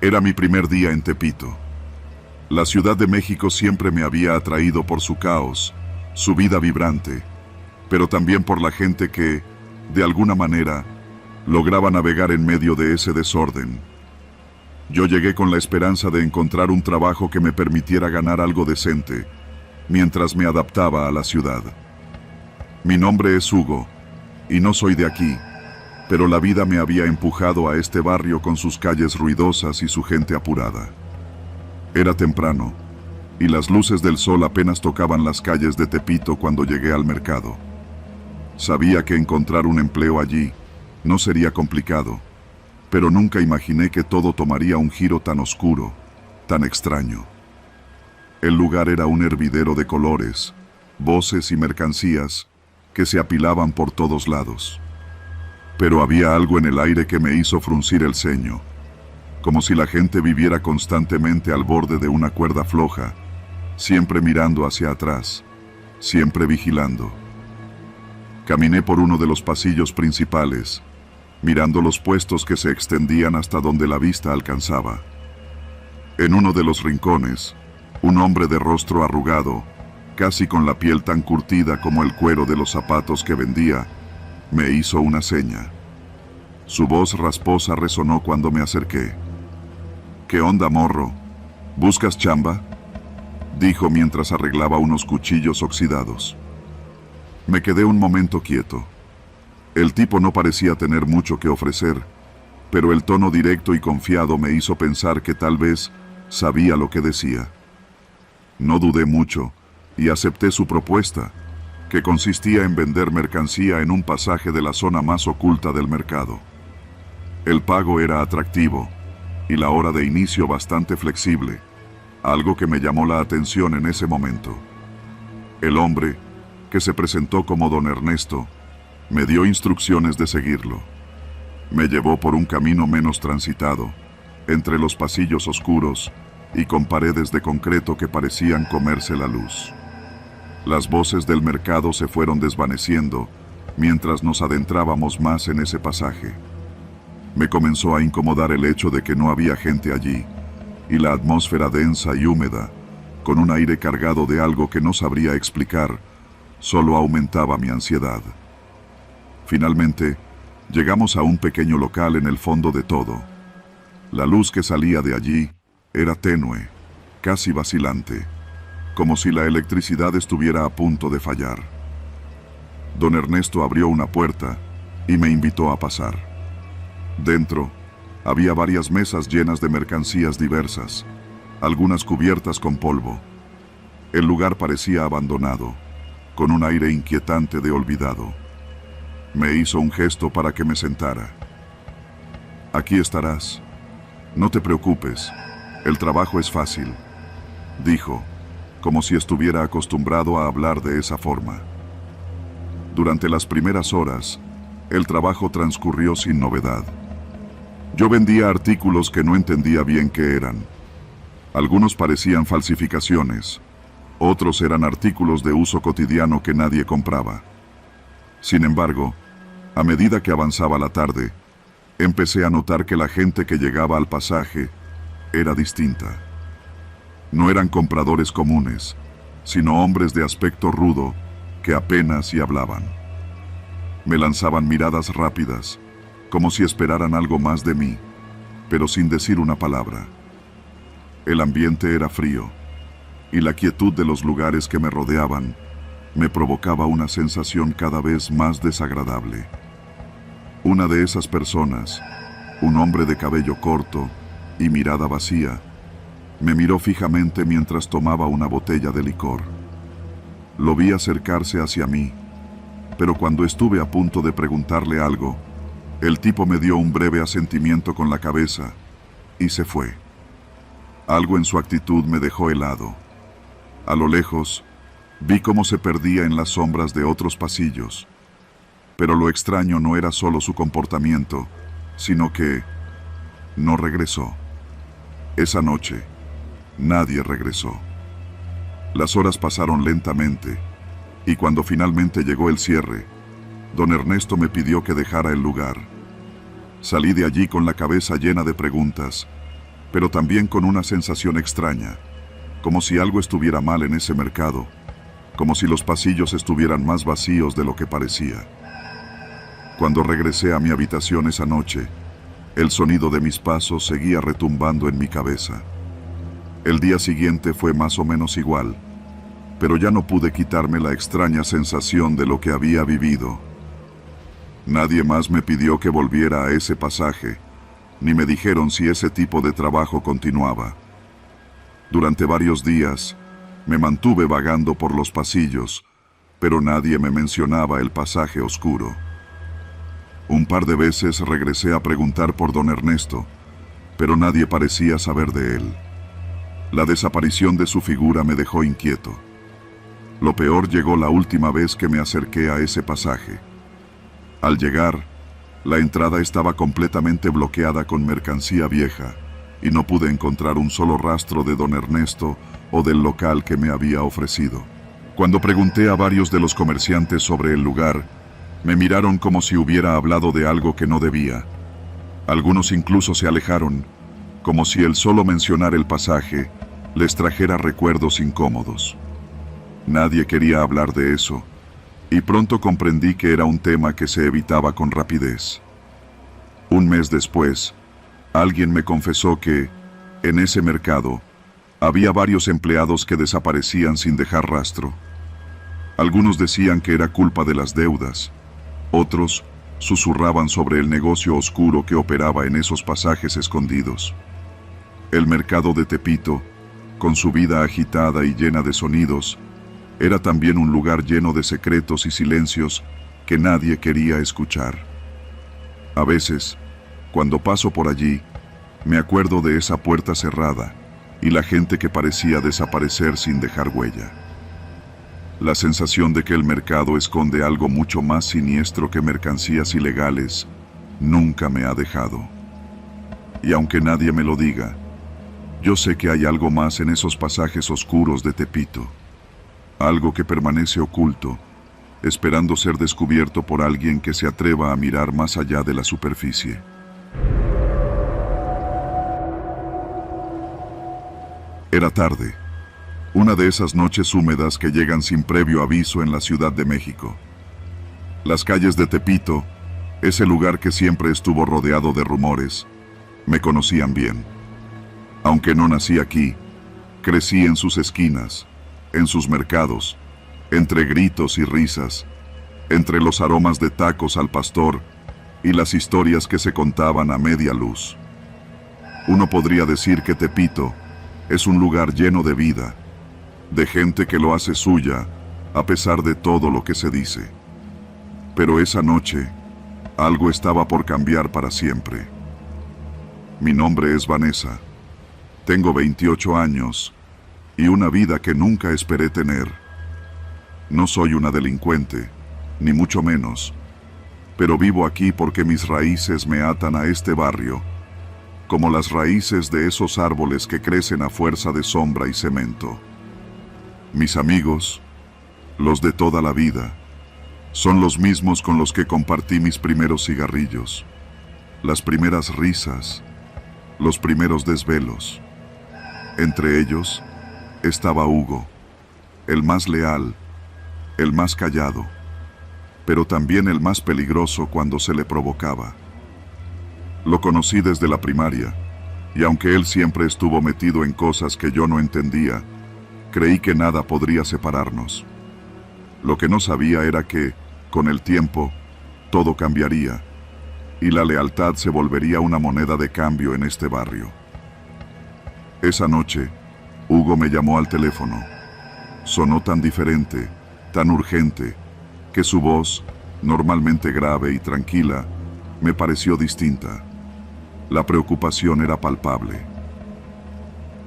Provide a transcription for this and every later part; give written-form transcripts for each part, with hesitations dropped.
Era mi primer día en Tepito. La Ciudad de México siempre me había atraído por su caos, su vida vibrante, pero también por la gente que, de alguna manera, lograba navegar en medio de ese desorden. Yo llegué con la esperanza de encontrar un trabajo que me permitiera ganar algo decente, mientras me adaptaba a la ciudad. Mi nombre es Hugo, y no soy de aquí, pero la vida me había empujado a este barrio con sus calles ruidosas y su gente apurada. Era temprano, y las luces del sol apenas tocaban las calles de Tepito cuando llegué al mercado. Sabía que encontrar un empleo allí no sería complicado, pero nunca imaginé que todo tomaría un giro tan oscuro, tan extraño. El lugar era un hervidero de colores, voces y mercancías que se apilaban por todos lados. Pero había algo en el aire que me hizo fruncir el ceño, como si la gente viviera constantemente al borde de una cuerda floja, siempre mirando hacia atrás, siempre vigilando. Caminé por uno de los pasillos principales, mirando los puestos que se extendían hasta donde la vista alcanzaba. En uno de los rincones, un hombre de rostro arrugado, casi con la piel tan curtida como el cuero de los zapatos que vendía, me hizo una seña. Su voz rasposa resonó cuando me acerqué. «¿Qué onda, morro? ¿Buscas chamba?», dijo mientras arreglaba unos cuchillos oxidados. Me quedé un momento quieto. El tipo no parecía tener mucho que ofrecer, pero el tono directo y confiado me hizo pensar que tal vez sabía lo que decía. No dudé mucho y acepté su propuesta, que consistía en vender mercancía en un pasaje de la zona más oculta del mercado. El pago era atractivo y la hora de inicio bastante flexible, algo que me llamó la atención en ese momento. El hombre, que se presentó como don Ernesto, me dio instrucciones de seguirlo. Me llevó por un camino menos transitado, entre los pasillos oscuros y con paredes de concreto que parecían comerse la luz. Las voces del mercado se fueron desvaneciendo mientras nos adentrábamos más en ese pasaje. Me comenzó a incomodar el hecho de que no había gente allí, y la atmósfera densa y húmeda, con un aire cargado de algo que no sabría explicar, solo aumentaba mi ansiedad. Finalmente, llegamos a un pequeño local en el fondo de todo. La luz que salía de allí era tenue, casi vacilante, como si la electricidad estuviera a punto de fallar. Don Ernesto abrió una puerta y me invitó a pasar. Dentro, había varias mesas llenas de mercancías diversas, algunas cubiertas con polvo. El lugar parecía abandonado, con un aire inquietante de olvidado. Me hizo un gesto para que me sentara. «Aquí estarás. No te preocupes, el trabajo es fácil», dijo, como si estuviera acostumbrado a hablar de esa forma. Durante las primeras horas, el trabajo transcurrió sin novedad. Yo vendía artículos que no entendía bien qué eran. Algunos parecían falsificaciones, otros eran artículos de uso cotidiano que nadie compraba. Sin embargo, a medida que avanzaba la tarde, empecé a notar que la gente que llegaba al pasaje era distinta. No eran compradores comunes, sino hombres de aspecto rudo que apenas si hablaban. Me lanzaban miradas rápidas, como si esperaran algo más de mí, pero sin decir una palabra. El ambiente era frío, y la quietud de los lugares que me rodeaban me provocaba una sensación cada vez más desagradable. Una de esas personas, un hombre de cabello corto y mirada vacía, me miró fijamente mientras tomaba una botella de licor. Lo vi acercarse hacia mí, pero cuando estuve a punto de preguntarle algo, el tipo me dio un breve asentimiento con la cabeza y se fue. Algo en su actitud me dejó helado. A lo lejos, vi cómo se perdía en las sombras de otros pasillos. Pero lo extraño no era solo su comportamiento, sino que no regresó. Esa noche, nadie regresó. Las horas pasaron lentamente, y cuando finalmente llegó el cierre, don Ernesto me pidió que dejara el lugar. Salí de allí con la cabeza llena de preguntas, pero también con una sensación extraña, como si algo estuviera mal en ese mercado, como si los pasillos estuvieran más vacíos de lo que parecía. Cuando regresé a mi habitación esa noche, el sonido de mis pasos seguía retumbando en mi cabeza. El día siguiente fue más o menos igual, pero ya no pude quitarme la extraña sensación de lo que había vivido. Nadie más me pidió que volviera a ese pasaje, ni me dijeron si ese tipo de trabajo continuaba. Durante varios días, me mantuve vagando por los pasillos, pero nadie me mencionaba el pasaje oscuro. Un par de veces regresé a preguntar por don Ernesto, pero nadie parecía saber de él. La desaparición de su figura me dejó inquieto. Lo peor llegó la última vez que me acerqué a ese pasaje. Al llegar, la entrada estaba completamente bloqueada con mercancía vieja, y no pude encontrar un solo rastro de don Ernesto o del local que me había ofrecido. Cuando pregunté a varios de los comerciantes sobre el lugar, me miraron como si hubiera hablado de algo que no debía. Algunos incluso se alejaron, como si el solo mencionar el pasaje les trajera recuerdos incómodos. Nadie quería hablar de eso, y pronto comprendí que era un tema que se evitaba con rapidez. Un mes después, alguien me confesó que, en ese mercado, había varios empleados que desaparecían sin dejar rastro. Algunos decían que era culpa de las deudas, otros susurraban sobre el negocio oscuro que operaba en esos pasajes escondidos. El mercado de Tepito, con su vida agitada y llena de sonidos, era también un lugar lleno de secretos y silencios que nadie quería escuchar. A veces, cuando paso por allí, me acuerdo de esa puerta cerrada y la gente que parecía desaparecer sin dejar huella. La sensación de que el mercado esconde algo mucho más siniestro que mercancías ilegales nunca me ha dejado. Y aunque nadie me lo diga, yo sé que hay algo más en esos pasajes oscuros de Tepito. Algo que permanece oculto, esperando ser descubierto por alguien que se atreva a mirar más allá de la superficie. Era tarde, una de esas noches húmedas que llegan sin previo aviso en la Ciudad de México. Las calles de Tepito, ese lugar que siempre estuvo rodeado de rumores, me conocían bien. Aunque no nací aquí, crecí en sus esquinas, en sus mercados, entre gritos y risas, entre los aromas de tacos al pastor y las historias que se contaban a media luz. Uno podría decir que Tepito es un lugar lleno de vida, de gente que lo hace suya a pesar de todo lo que se dice. Pero esa noche, algo estaba por cambiar para siempre. Mi nombre es Vanessa. Tengo 28 años y una vida que nunca esperé tener. No soy una delincuente, ni mucho menos, pero vivo aquí porque mis raíces me atan a este barrio, como las raíces de esos árboles que crecen a fuerza de sombra y cemento. Mis amigos, los de toda la vida, son los mismos con los que compartí mis primeros cigarrillos, las primeras risas, los primeros desvelos. Entre ellos estaba Hugo, el más leal, el más callado, pero también el más peligroso cuando se le provocaba. Lo conocí desde la primaria, y aunque él siempre estuvo metido en cosas que yo no entendía, creí que nada podría separarnos. Lo que no sabía era que, con el tiempo, todo cambiaría, y la lealtad se volvería una moneda de cambio en este barrio. Esa noche, Hugo me llamó al teléfono. Sonó tan diferente, tan urgente, que su voz, normalmente grave y tranquila, me pareció distinta. La preocupación era palpable.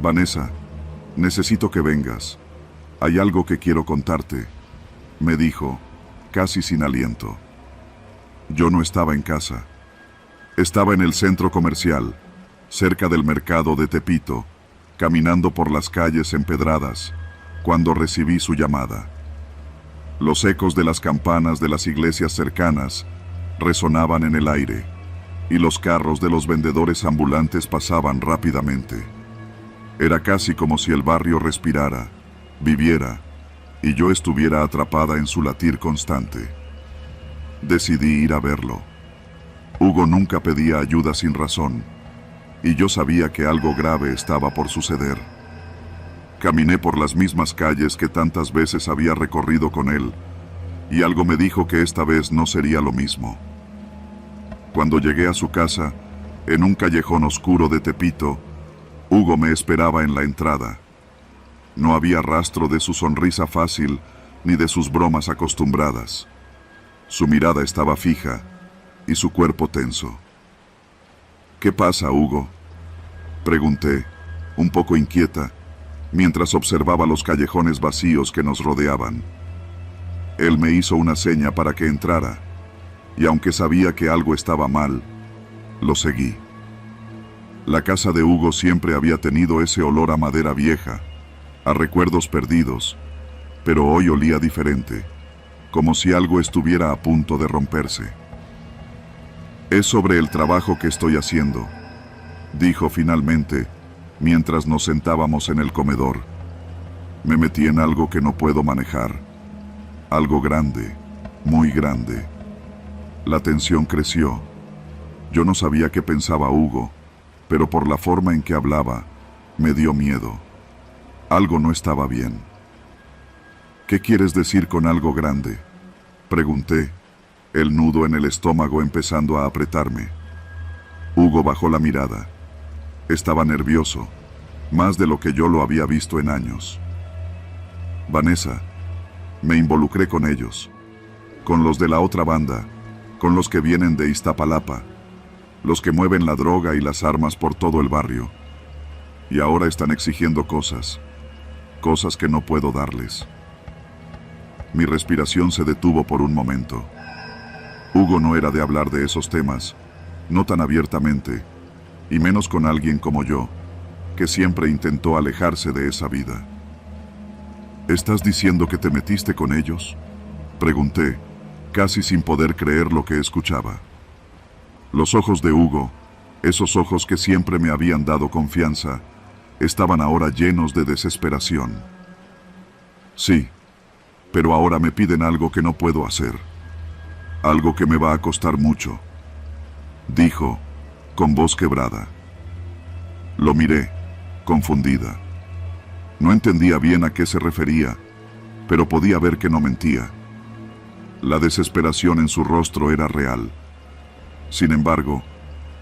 Vanessa, necesito que vengas. Hay algo que quiero contarte, me dijo, casi sin aliento. Yo no estaba en casa. Estaba en el centro comercial, cerca del mercado de Tepito, caminando por las calles empedradas, cuando recibí su llamada. Los ecos de las campanas de las iglesias cercanas resonaban en el aire, y los carros de los vendedores ambulantes pasaban rápidamente. Era casi como si el barrio respirara, viviera, y yo estuviera atrapada en su latir constante. Decidí ir a verlo. Hugo nunca pedía ayuda sin razón, y yo sabía que algo grave estaba por suceder. Caminé por las mismas calles que tantas veces había recorrido con él, y algo me dijo que esta vez no sería lo mismo. Cuando llegué a su casa, en un callejón oscuro de Tepito, Hugo me esperaba en la entrada. No había rastro de su sonrisa fácil ni de sus bromas acostumbradas. Su mirada estaba fija y su cuerpo tenso. ¿Qué pasa, Hugo?, pregunté, un poco inquieta, mientras observaba los callejones vacíos que nos rodeaban. Él me hizo una seña para que entrara, y aunque sabía que algo estaba mal, lo seguí. La casa de Hugo siempre había tenido ese olor a madera vieja, a recuerdos perdidos, pero hoy olía diferente, como si algo estuviera a punto de romperse. Es sobre el trabajo que estoy haciendo, dijo finalmente, mientras nos sentábamos en el comedor. Me metí en algo que no puedo manejar, algo grande, muy grande. La tensión creció. Yo no sabía qué pensaba Hugo, pero por la forma en que hablaba, me dio miedo. Algo no estaba bien. ¿Qué quieres decir con algo grande?, pregunté, el nudo en el estómago empezando a apretarme. Hugo bajó la mirada. Estaba nervioso, más de lo que yo lo había visto en años. Vanessa, me involucré con ellos, con los de la otra banda, con los que vienen de Iztapalapa, los que mueven la droga y las armas por todo el barrio. Y ahora están exigiendo cosas que no puedo darles. Mi respiración se detuvo por un momento. Hugo no era de hablar de esos temas, no tan abiertamente, y menos con alguien como yo, que siempre intentó alejarse de esa vida. ¿Estás diciendo que te metiste con ellos?, pregunté, casi sin poder creer lo que escuchaba. Los ojos de Hugo, esos ojos que siempre me habían dado confianza, estaban ahora llenos de desesperación. Sí, pero ahora me piden algo que no puedo hacer. Algo que me va a costar mucho, dijo, con voz quebrada. Lo miré, confundida. No entendía bien a qué se refería, pero podía ver que no mentía. La desesperación en su rostro era real. Sin embargo,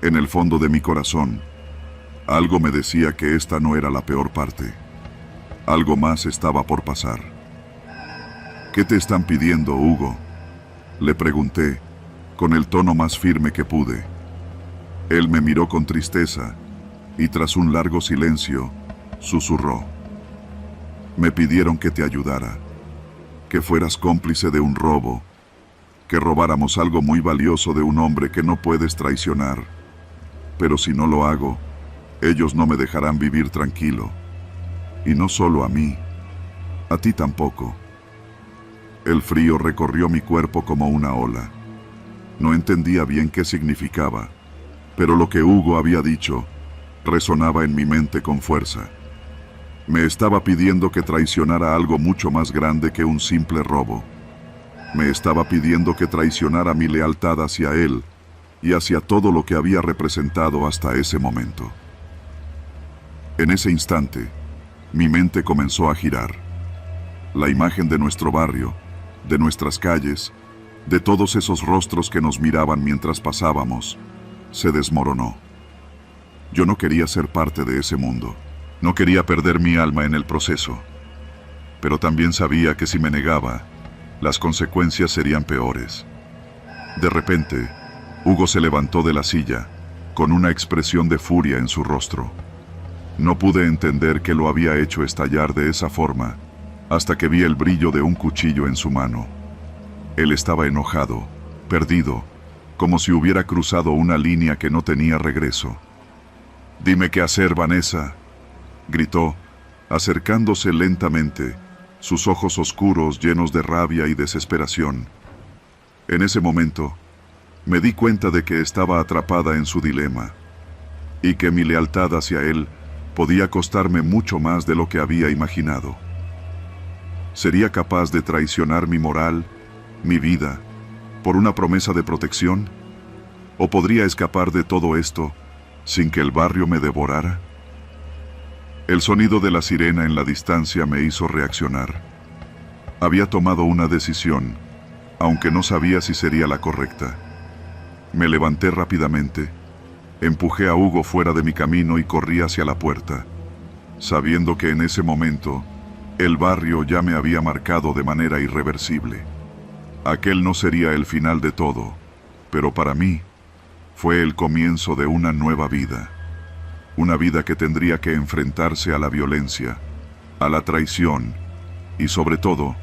en el fondo de mi corazón, algo me decía que esta no era la peor parte. Algo más estaba por pasar. ¿Qué te están pidiendo, Hugo?, le pregunté, con el tono más firme que pude. Él me miró con tristeza, y tras un largo silencio, susurró. Me pidieron que te ayudara, que fueras cómplice de un robo, que robáramos algo muy valioso de un hombre que no puedes traicionar. Pero si no lo hago, ellos no me dejarán vivir tranquilo. Y no solo a mí, a ti tampoco. El frío recorrió mi cuerpo como una ola. No entendía bien qué significaba, pero lo que Hugo había dicho resonaba en mi mente con fuerza. Me estaba pidiendo que traicionara algo mucho más grande que un simple robo. Me estaba pidiendo que traicionara mi lealtad hacia él y hacia todo lo que había representado hasta ese momento. En ese instante, mi mente comenzó a girar. La imagen de nuestro barrio, de nuestras calles, de todos esos rostros que nos miraban mientras pasábamos, se desmoronó. Yo no quería ser parte de ese mundo. No quería perder mi alma en el proceso. Pero también sabía que si me negaba, las consecuencias serían peores. De repente, Hugo se levantó de la silla, con una expresión de furia en su rostro. No pude entender qué lo había hecho estallar de esa forma, hasta que vi el brillo de un cuchillo en su mano. Él estaba enojado, perdido, como si hubiera cruzado una línea que no tenía regreso. «Dime qué hacer, Vanessa», gritó, acercándose lentamente, sus ojos oscuros llenos de rabia y desesperación. En ese momento, Me di cuenta de que estaba atrapada en su dilema, y que mi lealtad hacia él podía costarme mucho más de lo que había imaginado. ¿Sería capaz de traicionar mi moral, mi vida, por una promesa de protección? ¿O podría escapar de todo esto sin que el barrio me devorara? El sonido de la sirena en la distancia me hizo reaccionar. Había tomado una decisión, aunque no sabía si sería la correcta. Me levanté rápidamente, empujé a Hugo fuera de mi camino y corrí hacia la puerta, sabiendo que en ese momento el barrio ya me había marcado de manera irreversible. Aquel no sería el final de todo, pero para mí fue el comienzo de una nueva vida. Una vida que tendría que enfrentarse a la violencia, a la traición y sobre todo,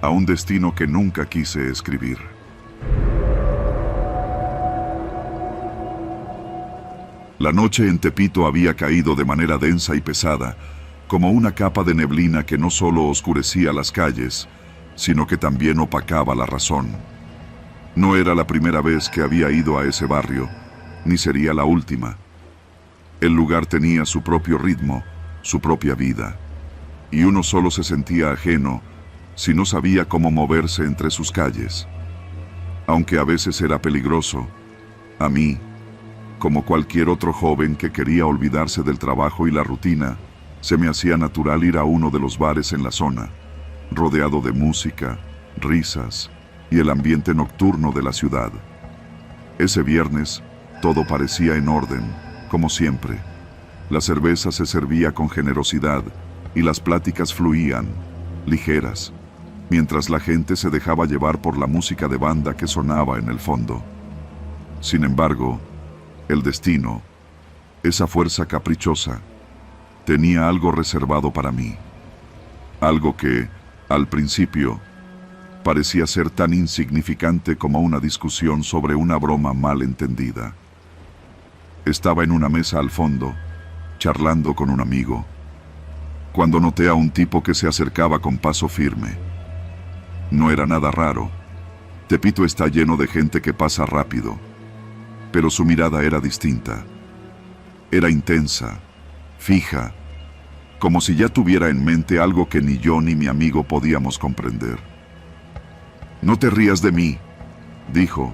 a un destino que nunca quise escribir. La noche en Tepito había caído de manera densa y pesada, como una capa de neblina que no solo oscurecía las calles, sino que también opacaba la razón. No era la primera vez que había ido a ese barrio, ni sería la última. El lugar tenía su propio ritmo, su propia vida, y uno solo se sentía ajeno si no sabía cómo moverse entre sus calles. Aunque a veces era peligroso, a mí, como cualquier otro joven que quería olvidarse del trabajo y la rutina, se me hacía natural ir a uno de los bares en la zona, rodeado de música, risas y el ambiente nocturno de la ciudad. Ese viernes, todo parecía en orden, como siempre. La cerveza se servía con generosidad y las pláticas fluían, ligeras, mientras la gente se dejaba llevar por la música de banda que sonaba en el fondo. Sin embargo, el destino, esa fuerza caprichosa, tenía algo reservado para mí. Algo que, al principio, parecía ser tan insignificante como una discusión sobre una broma mal entendida. Estaba en una mesa al fondo, charlando con un amigo, cuando noté a un tipo que se acercaba con paso firme. No era nada raro. Tepito está lleno de gente que pasa rápido, pero su mirada era distinta. Era intensa, fija, como si ya tuviera en mente algo que ni yo ni mi amigo podíamos comprender. «No te rías de mí», dijo,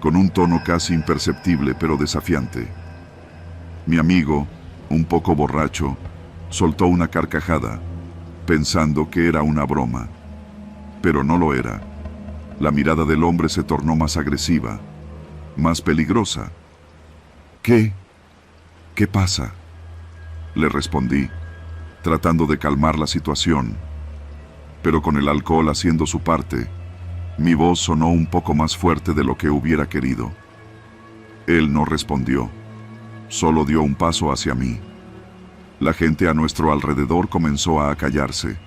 con un tono casi imperceptible pero desafiante. Mi amigo, un poco borracho, soltó una carcajada, pensando que era una broma. Pero no lo era. La mirada del hombre se tornó más agresiva, más peligrosa. «¿Qué? ¿Qué pasa?», le respondí, tratando de calmar la situación. Pero con el alcohol haciendo su parte, mi voz sonó un poco más fuerte de lo que hubiera querido. Él no respondió, solo dio un paso hacia mí. La gente a nuestro alrededor comenzó a acallarse,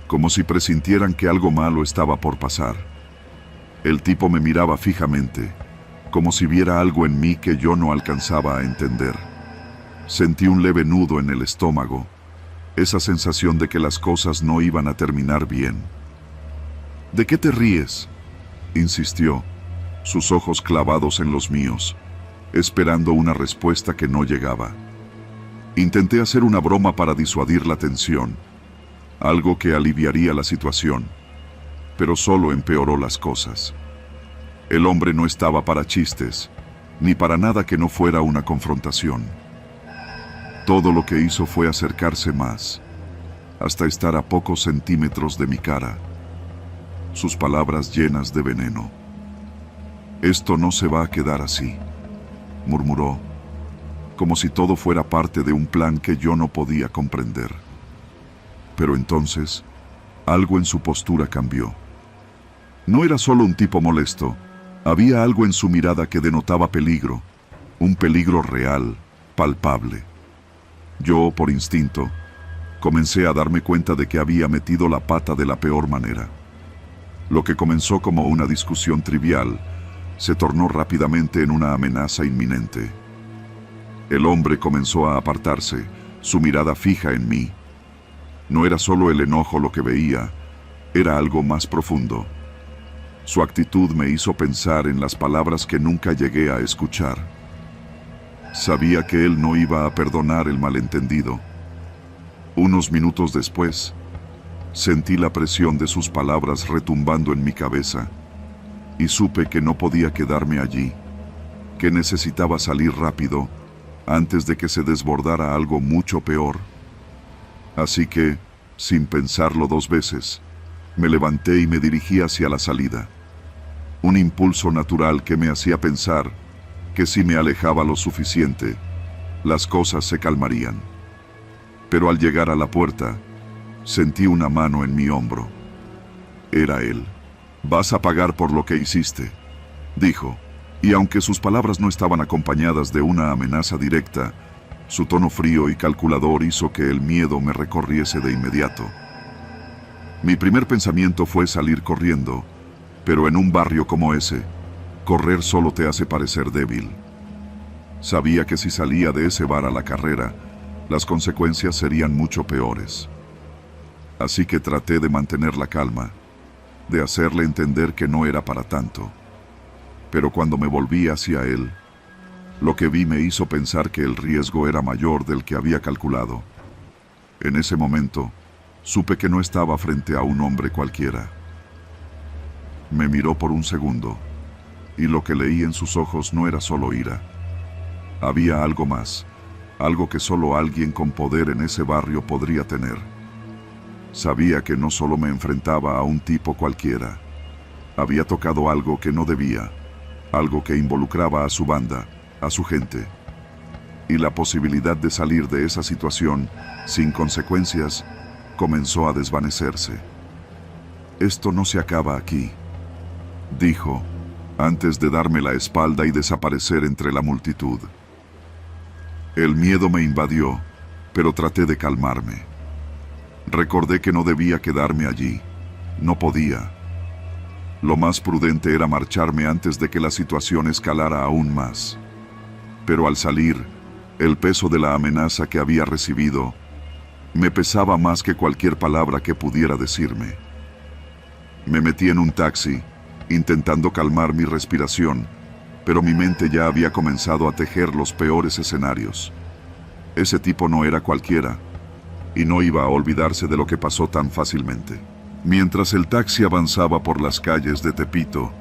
como si presintieran que algo malo estaba por pasar. El tipo me miraba fijamente, como si viera algo en mí que yo no alcanzaba a entender. Sentí un leve nudo en el estómago, esa sensación de que las cosas no iban a terminar bien. «¿De qué te ríes?», insistió, sus ojos clavados en los míos, esperando una respuesta que no llegaba. Intenté hacer una broma para disuadir la tensión, algo que aliviaría la situación, pero solo empeoró las cosas. El hombre no estaba para chistes, ni para nada que no fuera una confrontación. Todo lo que hizo fue acercarse más, hasta estar a pocos centímetros de mi cara. Sus palabras llenas de veneno. «Esto no se va a quedar así», murmuró, como si todo fuera parte de un plan que yo no podía comprender. Pero entonces, algo en su postura cambió. No era solo un tipo molesto, había algo en su mirada que denotaba peligro, un peligro real, palpable. Yo, por instinto, comencé a darme cuenta de que había metido la pata de la peor manera. Lo que comenzó como una discusión trivial, se tornó rápidamente en una amenaza inminente. El hombre comenzó a apartarse, su mirada fija en mí. No era solo el enojo lo que veía, era algo más profundo. Su actitud me hizo pensar en las palabras que nunca llegué a escuchar. Sabía que él no iba a perdonar el malentendido. Unos minutos después, sentí la presión de sus palabras retumbando en mi cabeza y supe que no podía quedarme allí, que necesitaba salir rápido antes de que se desbordara algo mucho peor. Así que, sin pensarlo dos veces, me levanté y me dirigí hacia la salida. Un impulso natural que me hacía pensar que si me alejaba lo suficiente, las cosas se calmarían. Pero al llegar a la puerta, sentí una mano en mi hombro. Era él. «Vas a pagar por lo que hiciste», dijo, y aunque sus palabras no estaban acompañadas de una amenaza directa, su tono frío y calculador hizo que el miedo me recorriese de inmediato. Mi primer pensamiento fue salir corriendo, pero en un barrio como ese, correr solo te hace parecer débil. Sabía que si salía de ese bar a la carrera, las consecuencias serían mucho peores. Así que traté de mantener la calma, de hacerle entender que no era para tanto. Pero cuando me volví hacia él, lo que vi me hizo pensar que el riesgo era mayor del que había calculado. En ese momento, supe que no estaba frente a un hombre cualquiera. Me miró por un segundo, y lo que leí en sus ojos no era solo ira. Había algo más, algo que solo alguien con poder en ese barrio podría tener. Sabía que no solo me enfrentaba a un tipo cualquiera. Había tocado algo que no debía, algo que involucraba a su banda, a su gente. Y la posibilidad de salir de esa situación, sin consecuencias, comenzó a desvanecerse. «Esto no se acaba aquí», dijo, antes de darme la espalda y desaparecer entre la multitud. El miedo me invadió, pero traté de calmarme. Recordé que no debía quedarme allí. No podía. Lo más prudente era marcharme antes de que la situación escalara aún más. Pero al salir, el peso de la amenaza que había recibido me pesaba más que cualquier palabra que pudiera decirme. Me metí en un taxi, intentando calmar mi respiración, pero mi mente ya había comenzado a tejer los peores escenarios. Ese tipo no era cualquiera, y no iba a olvidarse de lo que pasó tan fácilmente. Mientras el taxi avanzaba por las calles de Tepito,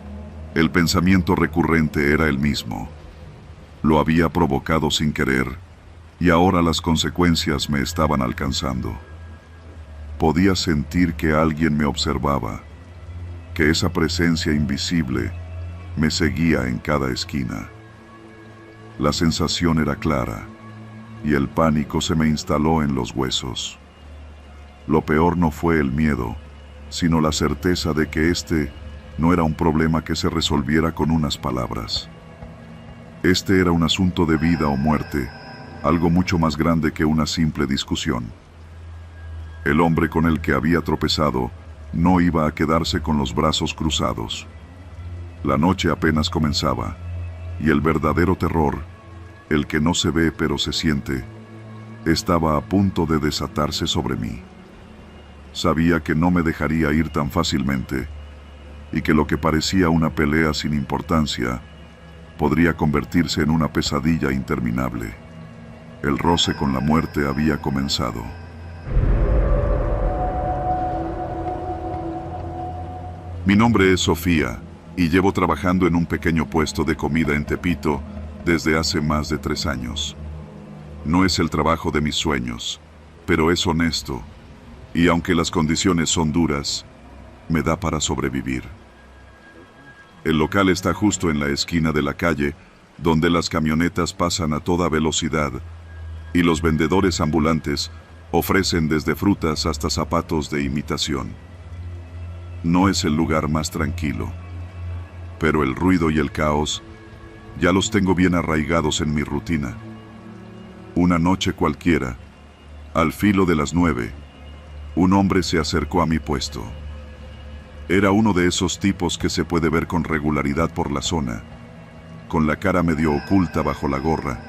el pensamiento recurrente era el mismo. Lo había provocado sin querer, y ahora las consecuencias me estaban alcanzando. Podía sentir que alguien me observaba, que esa presencia invisible me seguía en cada esquina. La sensación era clara, y el pánico se me instaló en los huesos. Lo peor no fue el miedo, sino la certeza de que este no era un problema que se resolviera con unas palabras. Este era un asunto de vida o muerte, algo mucho más grande que una simple discusión. El hombre con el que había tropezado no iba a quedarse con los brazos cruzados. La noche apenas comenzaba, y el verdadero terror, el que no se ve pero se siente, estaba a punto de desatarse sobre mí. Sabía que no me dejaría ir tan fácilmente, y que lo que parecía una pelea sin importancia podría convertirse en una pesadilla interminable. El roce con la muerte había comenzado. Mi nombre es Sofía, y llevo trabajando en un pequeño puesto de comida en Tepito desde hace más de 3 años. No es el trabajo de mis sueños, pero es honesto, y aunque las condiciones son duras, me da para sobrevivir. El local está justo en la esquina de la calle, donde las camionetas pasan a toda velocidad, y los vendedores ambulantes ofrecen desde frutas hasta zapatos de imitación. No es el lugar más tranquilo, pero el ruido y el caos ya los tengo bien arraigados en mi rutina. Una noche cualquiera, al filo de las 9, un hombre se acercó a mi puesto. Era uno de esos tipos que se puede ver con regularidad por la zona, con la cara medio oculta bajo la gorra,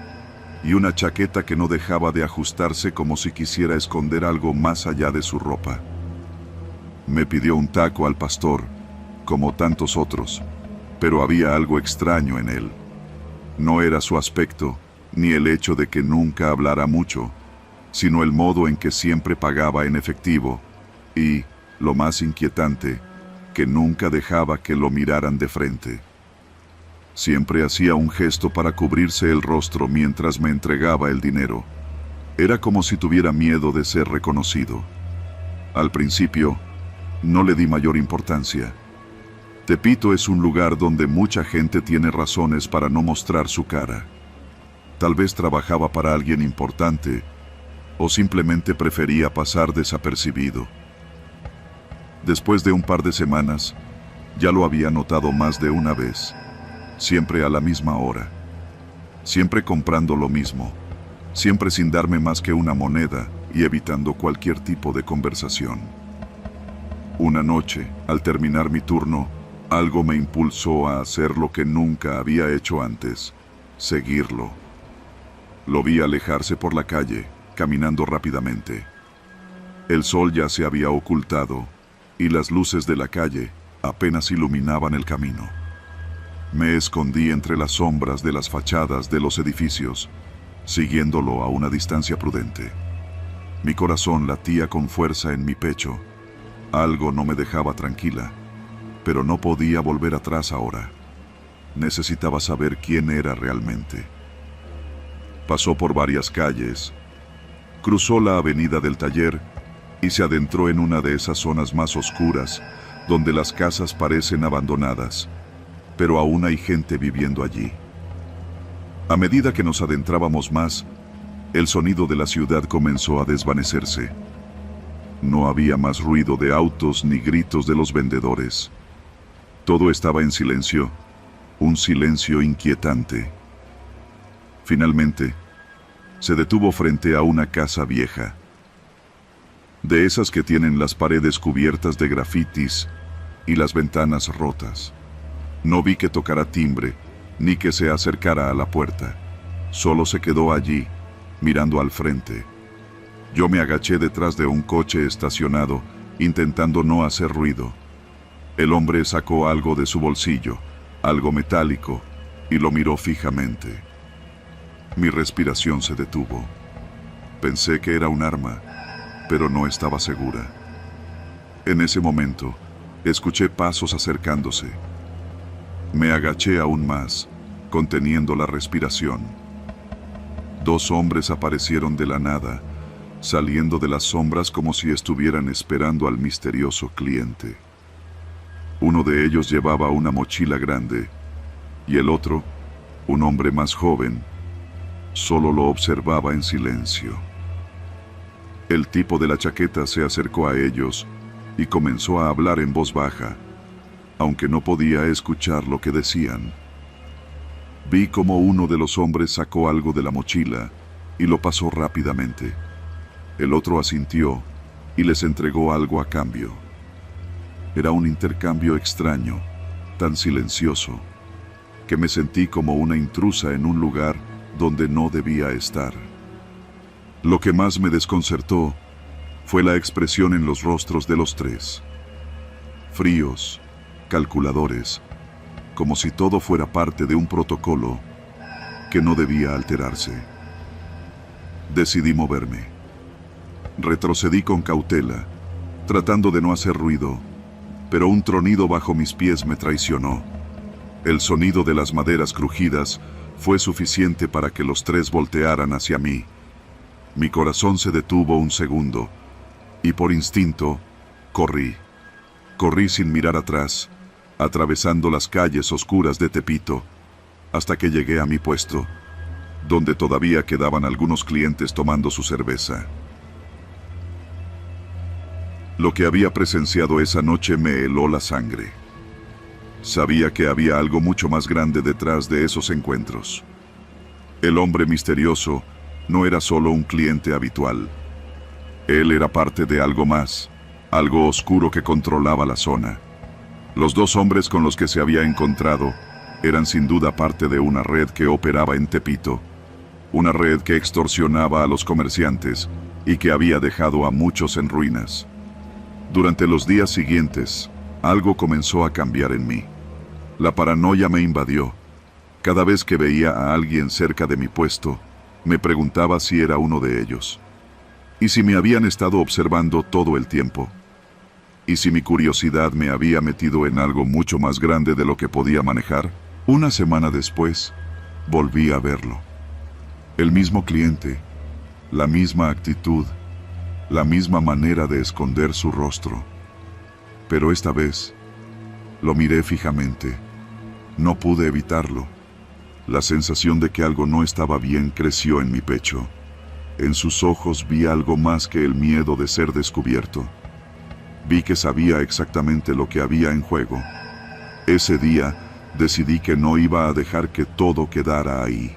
y una chaqueta que no dejaba de ajustarse como si quisiera esconder algo más allá de su ropa. Me pidió un taco al pastor, como tantos otros, pero había algo extraño en él. No era su aspecto, ni el hecho de que nunca hablara mucho, sino el modo en que siempre pagaba en efectivo, y, lo más inquietante, que nunca dejaba que lo miraran de frente. Siempre hacía un gesto para cubrirse el rostro mientras me entregaba el dinero. Era como si tuviera miedo de ser reconocido. Al principio, no le di mayor importancia. Tepito es un lugar donde mucha gente tiene razones para no mostrar su cara. Tal vez trabajaba para alguien importante, o simplemente prefería pasar desapercibido. Después de un par de semanas, ya lo había notado más de una vez, siempre a la misma hora, siempre comprando lo mismo, siempre sin darme más que una moneda y evitando cualquier tipo de conversación. Una noche, al terminar mi turno, algo me impulsó a hacer lo que nunca había hecho antes, seguirlo. Lo vi alejarse por la calle, caminando rápidamente. El sol ya se había ocultado, y las luces de la calle apenas iluminaban el camino. Me escondí entre las sombras de las fachadas de los edificios, siguiéndolo a una distancia prudente. Mi corazón latía con fuerza en mi pecho. Algo no me dejaba tranquila, pero no podía volver atrás ahora. Necesitaba saber quién era realmente. Pasó por varias calles, cruzó la avenida del Taller y se adentró en una de esas zonas más oscuras, donde las casas parecen abandonadas, pero aún hay gente viviendo allí. A medida que nos adentrábamos más, el sonido de la ciudad comenzó a desvanecerse. No había más ruido de autos ni gritos de los vendedores. Todo estaba en silencio, un silencio inquietante. Finalmente, se detuvo frente a una casa vieja, de esas que tienen las paredes cubiertas de grafitis y las ventanas rotas. No vi que tocara timbre, ni que se acercara a la puerta. Solo se quedó allí, mirando al frente. Yo me agaché detrás de un coche estacionado, intentando no hacer ruido. El hombre sacó algo de su bolsillo, algo metálico, y lo miró fijamente. Mi respiración se detuvo. Pensé que era un arma, pero no estaba segura. En ese momento, escuché pasos acercándose. Me agaché aún más, conteniendo la respiración. Dos hombres aparecieron de la nada, saliendo de las sombras como si estuvieran esperando al misterioso cliente. Uno de ellos llevaba una mochila grande, y el otro, un hombre más joven, solo lo observaba en silencio. El tipo de la chaqueta se acercó a ellos y comenzó a hablar en voz baja, aunque no podía escuchar lo que decían. Vi como uno de los hombres sacó algo de la mochila y lo pasó rápidamente. El otro asintió y les entregó algo a cambio. Era un intercambio extraño, tan silencioso, que me sentí como una intrusa en un lugar donde no debía estar. Lo que más me desconcertó fue la expresión en los rostros de los tres. Fríos, calculadores, como si todo fuera parte de un protocolo que no debía alterarse. Decidí moverme. Retrocedí con cautela, tratando de no hacer ruido, pero un tronido bajo mis pies me traicionó. El sonido de las maderas crujidas fue suficiente para que los tres voltearan hacia mí. Mi corazón se detuvo un segundo, y por instinto, corrí. Corrí sin mirar atrás, atravesando las calles oscuras de Tepito, hasta que llegué a mi puesto, donde todavía quedaban algunos clientes tomando su cerveza. Lo que había presenciado esa noche me heló la sangre. Sabía que había algo mucho más grande detrás de esos encuentros. El hombre misterioso no era solo un cliente habitual. Él era parte de algo más, algo oscuro que controlaba la zona. Los dos hombres con los que se había encontrado eran sin duda parte de una red que operaba en Tepito, una red que extorsionaba a los comerciantes y que había dejado a muchos en ruinas. Durante los días siguientes, Algo comenzó a cambiar en mí. La paranoia me invadió. Cada vez que veía a alguien cerca de mi puesto, me preguntaba si era uno de ellos. Y si me habían estado observando todo el tiempo. Y si mi curiosidad me había metido en algo mucho más grande de lo que podía manejar. Una semana después, volví a verlo. El mismo cliente, la misma actitud, la misma manera de esconder su rostro. Pero esta vez, lo miré fijamente. No pude evitarlo. La sensación de que algo no estaba bien creció en mi pecho. En sus ojos vi algo más que el miedo de ser descubierto. Vi que sabía exactamente lo que había en juego. Ese día, decidí que no iba a dejar que todo quedara ahí.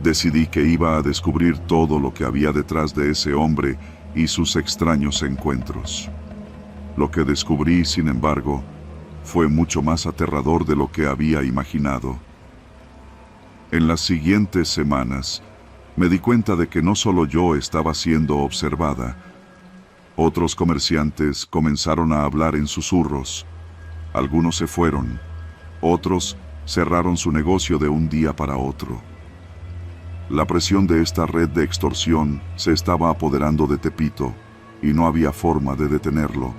Decidí que iba a descubrir todo lo que había detrás de ese hombre y sus extraños encuentros. Lo que descubrí, sin embargo, fue mucho más aterrador de lo que había imaginado. En las siguientes semanas, me di cuenta de que no solo yo estaba siendo observada. Otros comerciantes comenzaron a hablar en susurros. Algunos se fueron. Otros cerraron su negocio de un día para otro. La presión de esta red de extorsión se estaba apoderando de Tepito y no había forma de detenerlo.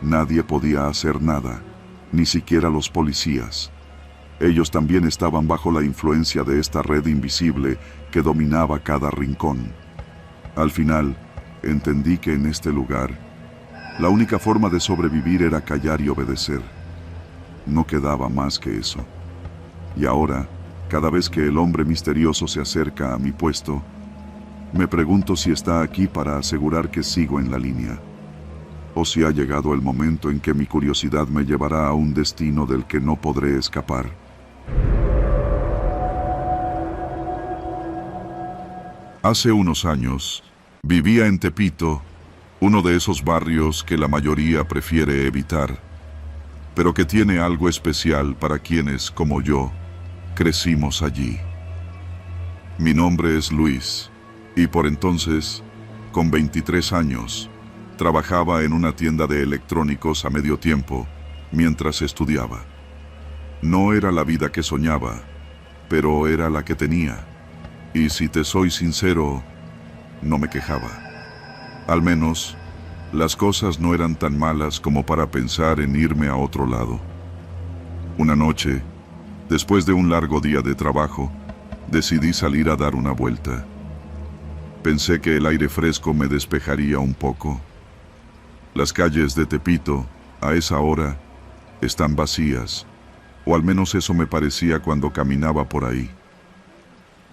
Nadie podía hacer nada, ni siquiera los policías. Ellos también estaban bajo la influencia de esta red invisible que dominaba cada rincón. Al final, entendí que en este lugar, la única forma de sobrevivir era callar y obedecer. No quedaba más que eso. Y ahora, cada vez que el hombre misterioso se acerca a mi puesto, me pregunto si está aquí para asegurar que sigo en la línea, o si ha llegado el momento en que mi curiosidad me llevará a un destino del que no podré escapar. Hace unos años, vivía en Tepito, uno de esos barrios que la mayoría prefiere evitar, pero que tiene algo especial para quienes, como yo, crecimos allí. Mi nombre es Luis, y por entonces, con 23 años, trabajaba en una tienda de electrónicos a medio tiempo, mientras estudiaba. No era la vida que soñaba, pero era la que tenía. Y si te soy sincero, no me quejaba. Al menos, las cosas no eran tan malas como para pensar en irme a otro lado. Una noche, después de un largo día de trabajo, decidí salir a dar una vuelta. Pensé que el aire fresco me despejaría un poco. Las calles de Tepito, a esa hora, están vacías, o al menos eso me parecía cuando caminaba por ahí.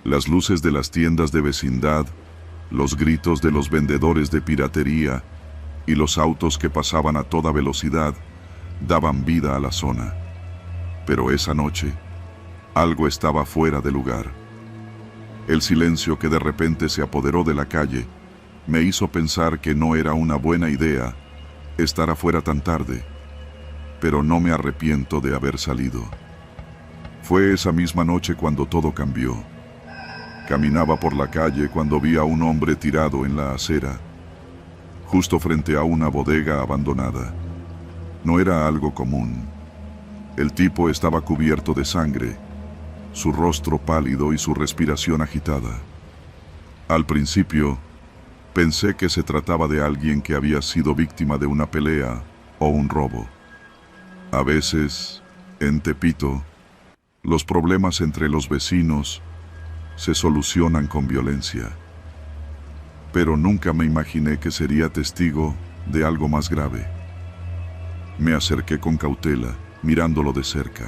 Las luces de las tiendas de vecindad, los gritos de los vendedores de piratería y los autos que pasaban a toda velocidad daban vida a la zona. Pero esa noche, algo estaba fuera de lugar. El silencio que de repente se apoderó de la calle me hizo pensar que no era una buena idea estar afuera tan tarde, pero no me arrepiento de haber salido. Fue esa misma noche cuando todo cambió. Caminaba por la calle cuando vi a un hombre tirado en la acera, justo frente a una bodega abandonada. No era algo común. El tipo estaba cubierto de sangre, su rostro pálido y su respiración agitada. Al principio, pensé que se trataba de alguien que había sido víctima de una pelea o un robo. A veces, en Tepito, los problemas entre los vecinos se solucionan con violencia. Pero nunca me imaginé que sería testigo de algo más grave. Me acerqué con cautela, mirándolo de cerca.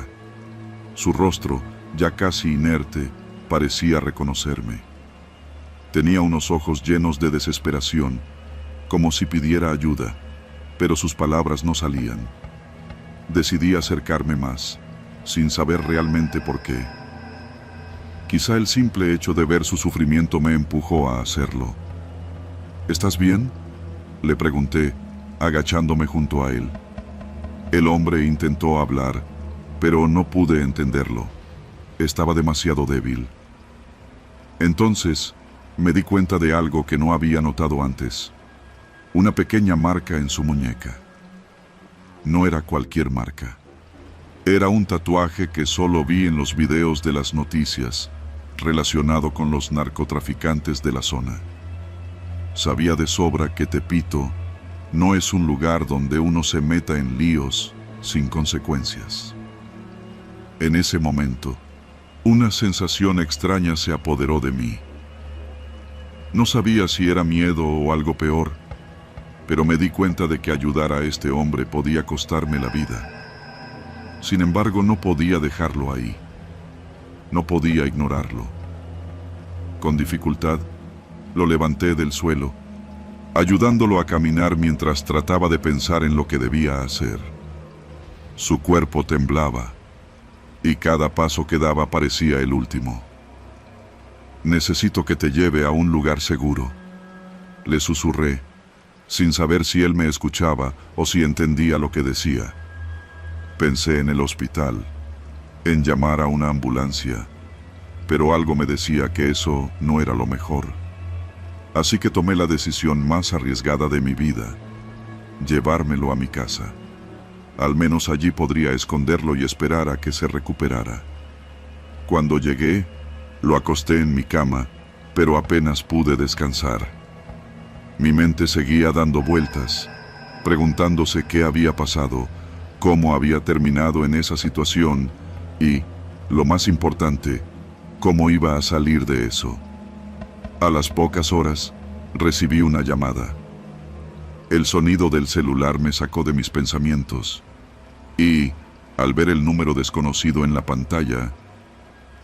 Su rostro, ya casi inerte, parecía reconocerme. Tenía unos ojos llenos de desesperación, como si pidiera ayuda, pero sus palabras no salían. Decidí acercarme más, sin saber realmente por qué. Quizá el simple hecho de ver su sufrimiento me empujó a hacerlo. ¿Estás bien?, le pregunté, agachándome junto a él. El hombre intentó hablar, pero no pude entenderlo. Estaba demasiado débil. Entonces, me di cuenta de algo que no había notado antes. Una pequeña marca en su muñeca. no era cualquier marca. Era un tatuaje que solo vi en los videos de las noticias, relacionado con los narcotraficantes de la zona. Sabía de sobra que Tepito no es un lugar donde uno se meta en líos sin consecuencias. En ese momento, una sensación extraña se apoderó de mí. No sabía si era miedo o algo peor, pero me di cuenta de que ayudar a este hombre podía costarme la vida. Sin embargo, no podía dejarlo ahí. No podía ignorarlo. Con dificultad, lo levanté del suelo, ayudándolo a caminar mientras trataba de pensar en lo que debía hacer. Su cuerpo temblaba, y cada paso que daba parecía el último. «Necesito que te lleve a un lugar seguro», le susurré, sin saber si él me escuchaba o si entendía lo que decía. Pensé en el hospital, en llamar a una ambulancia, pero algo me decía que eso no era lo mejor. Así que tomé la decisión más arriesgada de mi vida: llevármelo a mi casa. Al menos allí podría esconderlo y esperar a que se recuperara. Cuando llegué, lo acosté en mi cama, pero apenas pude descansar. Mi mente seguía dando vueltas, preguntándose qué había pasado, cómo había terminado en esa situación y, lo más importante, cómo iba a salir de eso. A las pocas horas, recibí una llamada. El sonido del celular me sacó de mis pensamientos y, al ver el número desconocido en la pantalla,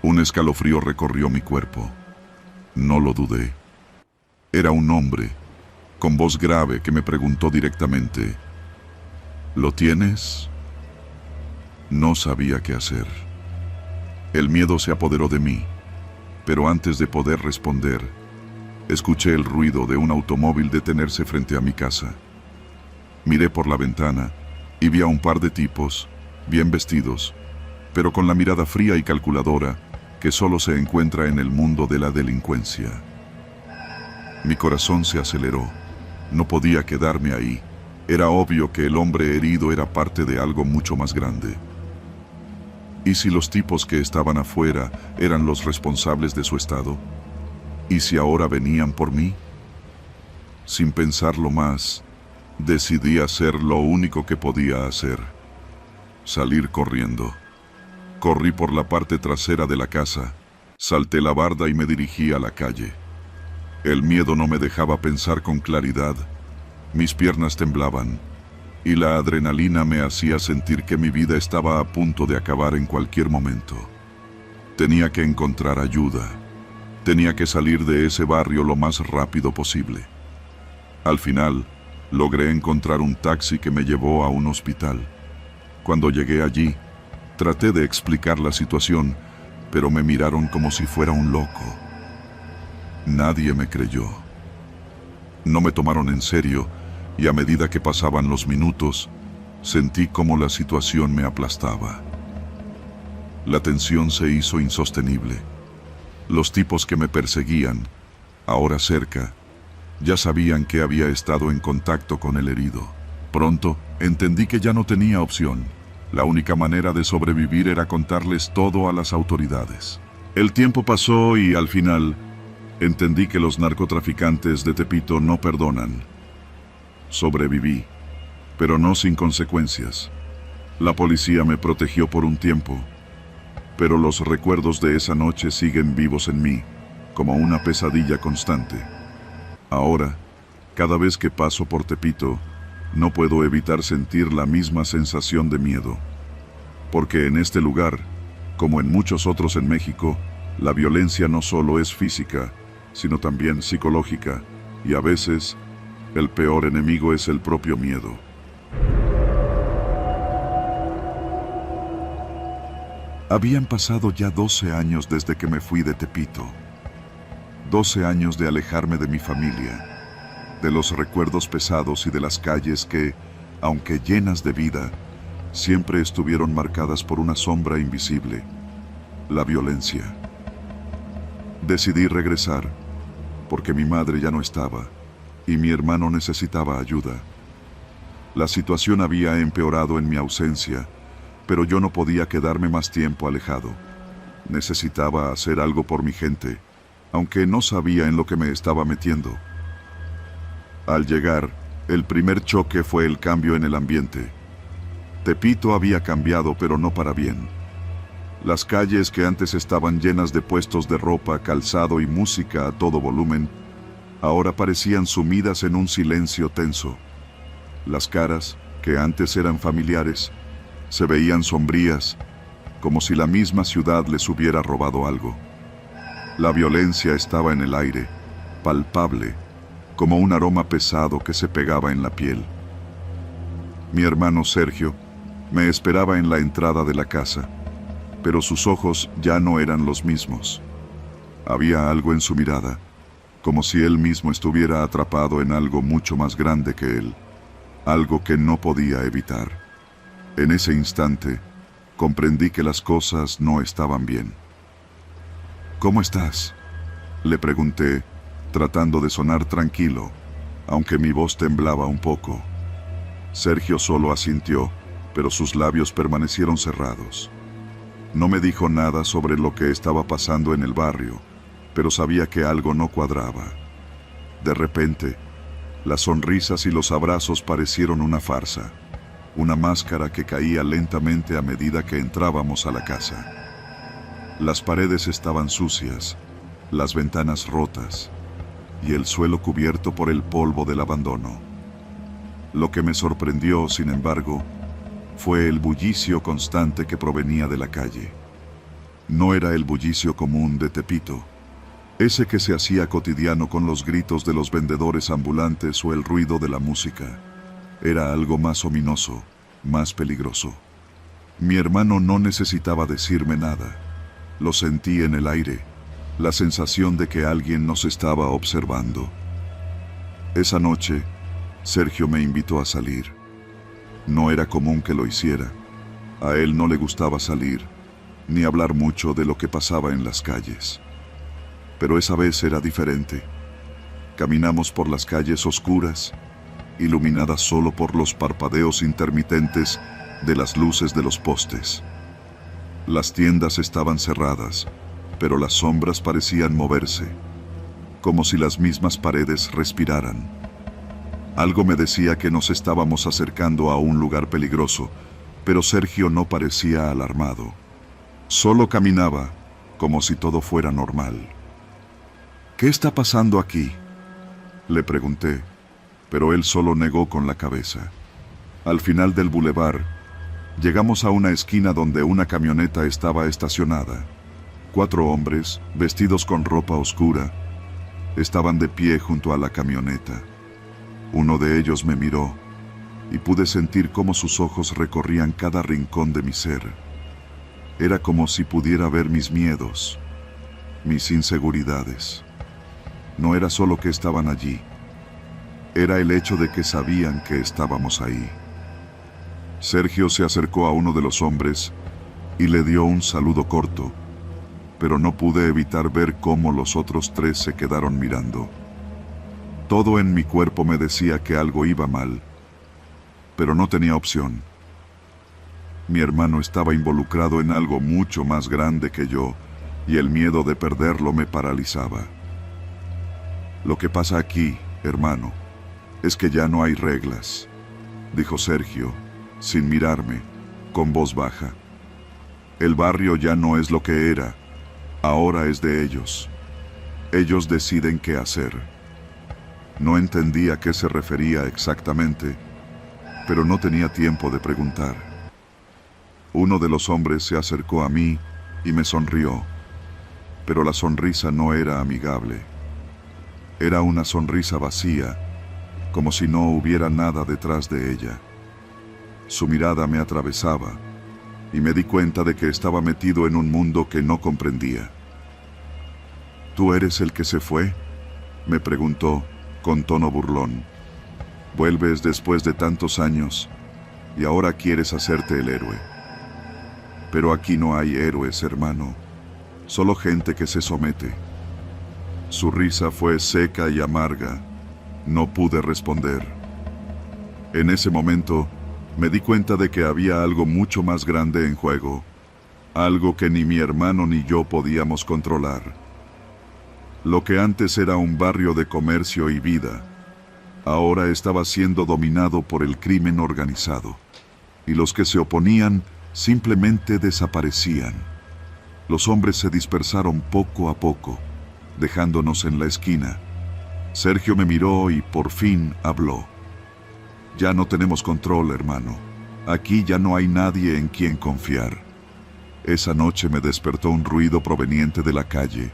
un escalofrío recorrió mi cuerpo. No lo dudé. Era un hombre, con voz grave, que me preguntó directamente: ¿lo tienes? No sabía qué hacer. El miedo se apoderó de mí, pero antes de poder responder, escuché el ruido de un automóvil detenerse frente a mi casa. Miré por la ventana y vi a un par de tipos, bien vestidos, pero con la mirada fría y calculadora que solo se encuentra en el mundo de la delincuencia. Mi corazón se aceleró. No podía quedarme ahí. Era obvio que el hombre herido era parte de algo mucho más grande. ¿Y si los tipos que estaban afuera eran los responsables de su estado? ¿Y si ahora venían por mí? Sin pensarlo más, decidí hacer lo único que podía hacer: salir corriendo. Corrí por la parte trasera de la casa, salté la barda y me dirigí a la calle. El miedo no me dejaba pensar con claridad. Mis piernas temblaban y la adrenalina me hacía sentir que mi vida estaba a punto de acabar en cualquier momento. Tenía que encontrar ayuda. Tenía que salir de ese barrio lo más rápido posible. Al final, logré encontrar un taxi que me llevó a un hospital. Cuando llegué allí, traté de explicar la situación, pero me miraron como si fuera un loco. Nadie me creyó. No me tomaron en serio, y a medida que pasaban los minutos, sentí como la situación me aplastaba. La tensión se hizo insostenible. Los tipos que me perseguían, ahora cerca, ya sabían que había estado en contacto con el herido. Pronto, entendí que ya no tenía opción. La única manera de sobrevivir era contarles todo a las autoridades. El tiempo pasó y, al final, entendí que los narcotraficantes de Tepito no perdonan. Sobreviví, pero no sin consecuencias. La policía me protegió por un tiempo, pero los recuerdos de esa noche siguen vivos en mí, como una pesadilla constante. Ahora, cada vez que paso por Tepito, no puedo evitar sentir la misma sensación de miedo. Porque en este lugar, como en muchos otros en México, la violencia no solo es física, sino también psicológica, y a veces, el peor enemigo es el propio miedo. Habían pasado ya 12 años desde que me fui de Tepito. 12 años de alejarme de mi familia, de los recuerdos pesados y de las calles que, aunque llenas de vida, siempre estuvieron marcadas por una sombra invisible: la violencia. Decidí regresar, porque mi madre ya no estaba, y mi hermano necesitaba ayuda. La situación había empeorado en mi ausencia, pero yo no podía quedarme más tiempo alejado. Necesitaba hacer algo por mi gente, aunque no sabía en lo que me estaba metiendo. Al llegar, el primer choque fue el cambio en el ambiente. Tepito había cambiado, pero no para bien. Las calles que antes estaban llenas de puestos de ropa, calzado y música a todo volumen, ahora parecían sumidas en un silencio tenso. Las caras, que antes eran familiares, se veían sombrías, como si la misma ciudad les hubiera robado algo. La violencia estaba en el aire, palpable, como un aroma pesado que se pegaba en la piel. Mi hermano Sergio me esperaba en la entrada de la casa, pero sus ojos ya no eran los mismos. Había algo en su mirada, como si él mismo estuviera atrapado en algo mucho más grande que él, algo que no podía evitar. En ese instante, comprendí que las cosas no estaban bien. ¿Cómo estás?, le pregunté, tratando de sonar tranquilo, aunque mi voz temblaba un poco. Sergio solo asintió, pero sus labios permanecieron cerrados. No me dijo nada sobre lo que estaba pasando en el barrio, pero sabía que algo no cuadraba. De repente, las sonrisas y los abrazos parecieron una farsa, una máscara que caía lentamente a medida que entrábamos a la casa. Las paredes estaban sucias, las ventanas rotas y el suelo cubierto por el polvo del abandono. Lo que me sorprendió, sin embargo, fue el bullicio constante que provenía de la calle. No era el bullicio común de Tepito, ese que se hacía cotidiano con los gritos de los vendedores ambulantes o el ruido de la música. Era algo más ominoso, más peligroso. Mi hermano no necesitaba decirme nada. Lo sentí en el aire, la sensación de que alguien nos estaba observando. Esa noche, Sergio me invitó a salir. No era común que lo hiciera. A él no le gustaba salir, ni hablar mucho de lo que pasaba en las calles. Pero esa vez era diferente. Caminamos por las calles oscuras, iluminadas solo por los parpadeos intermitentes de las luces de los postes. Las tiendas estaban cerradas, pero las sombras parecían moverse, como si las mismas paredes respiraran. Algo me decía que nos estábamos acercando a un lugar peligroso, pero Sergio no parecía alarmado. Solo caminaba, como si todo fuera normal. ¿Qué está pasando aquí?, le pregunté, pero él solo negó con la cabeza. Al final del bulevar, llegamos a una esquina donde una camioneta estaba estacionada. 4 hombres, vestidos con ropa oscura, estaban de pie junto a la camioneta. Uno de ellos me miró, y pude sentir cómo sus ojos recorrían cada rincón de mi ser. Era como si pudiera ver mis miedos, mis inseguridades. No era solo que estaban allí, era el hecho de que sabían que estábamos ahí. Sergio se acercó a uno de los hombres y le dio un saludo corto, pero no pude evitar ver cómo los otros 3 se quedaron mirando. Todo en mi cuerpo me decía que algo iba mal, pero no tenía opción. Mi hermano estaba involucrado en algo mucho más grande que yo, y el miedo de perderlo me paralizaba. Lo que pasa aquí, hermano, es que ya no hay reglas, dijo Sergio, sin mirarme, con voz baja. El barrio ya no es lo que era, ahora es de ellos. Ellos deciden qué hacer. No entendía a qué se refería exactamente, pero no tenía tiempo de preguntar. Uno de los hombres se acercó a mí y me sonrió, pero la sonrisa no era amigable. Era una sonrisa vacía, como si no hubiera nada detrás de ella. Su mirada me atravesaba, y me di cuenta de que estaba metido en un mundo que no comprendía. ¿Tú eres el que se fue?, me preguntó, con tono burlón. Vuelves después de tantos años, y ahora quieres hacerte el héroe. Pero aquí no hay héroes, hermano, solo gente que se somete. Su risa fue seca y amarga. No pude responder. En ese momento, me di cuenta de que había algo mucho más grande en juego, algo que ni mi hermano ni yo podíamos controlar. Lo que antes era un barrio de comercio y vida, ahora estaba siendo dominado por el crimen organizado, y los que se oponían simplemente desaparecían. Los hombres se dispersaron poco a poco, dejándonos en la esquina. Sergio me miró y por fin habló. Ya no tenemos control, hermano. Aquí ya no hay nadie en quien confiar. Esa noche me despertó un ruido proveniente de la calle.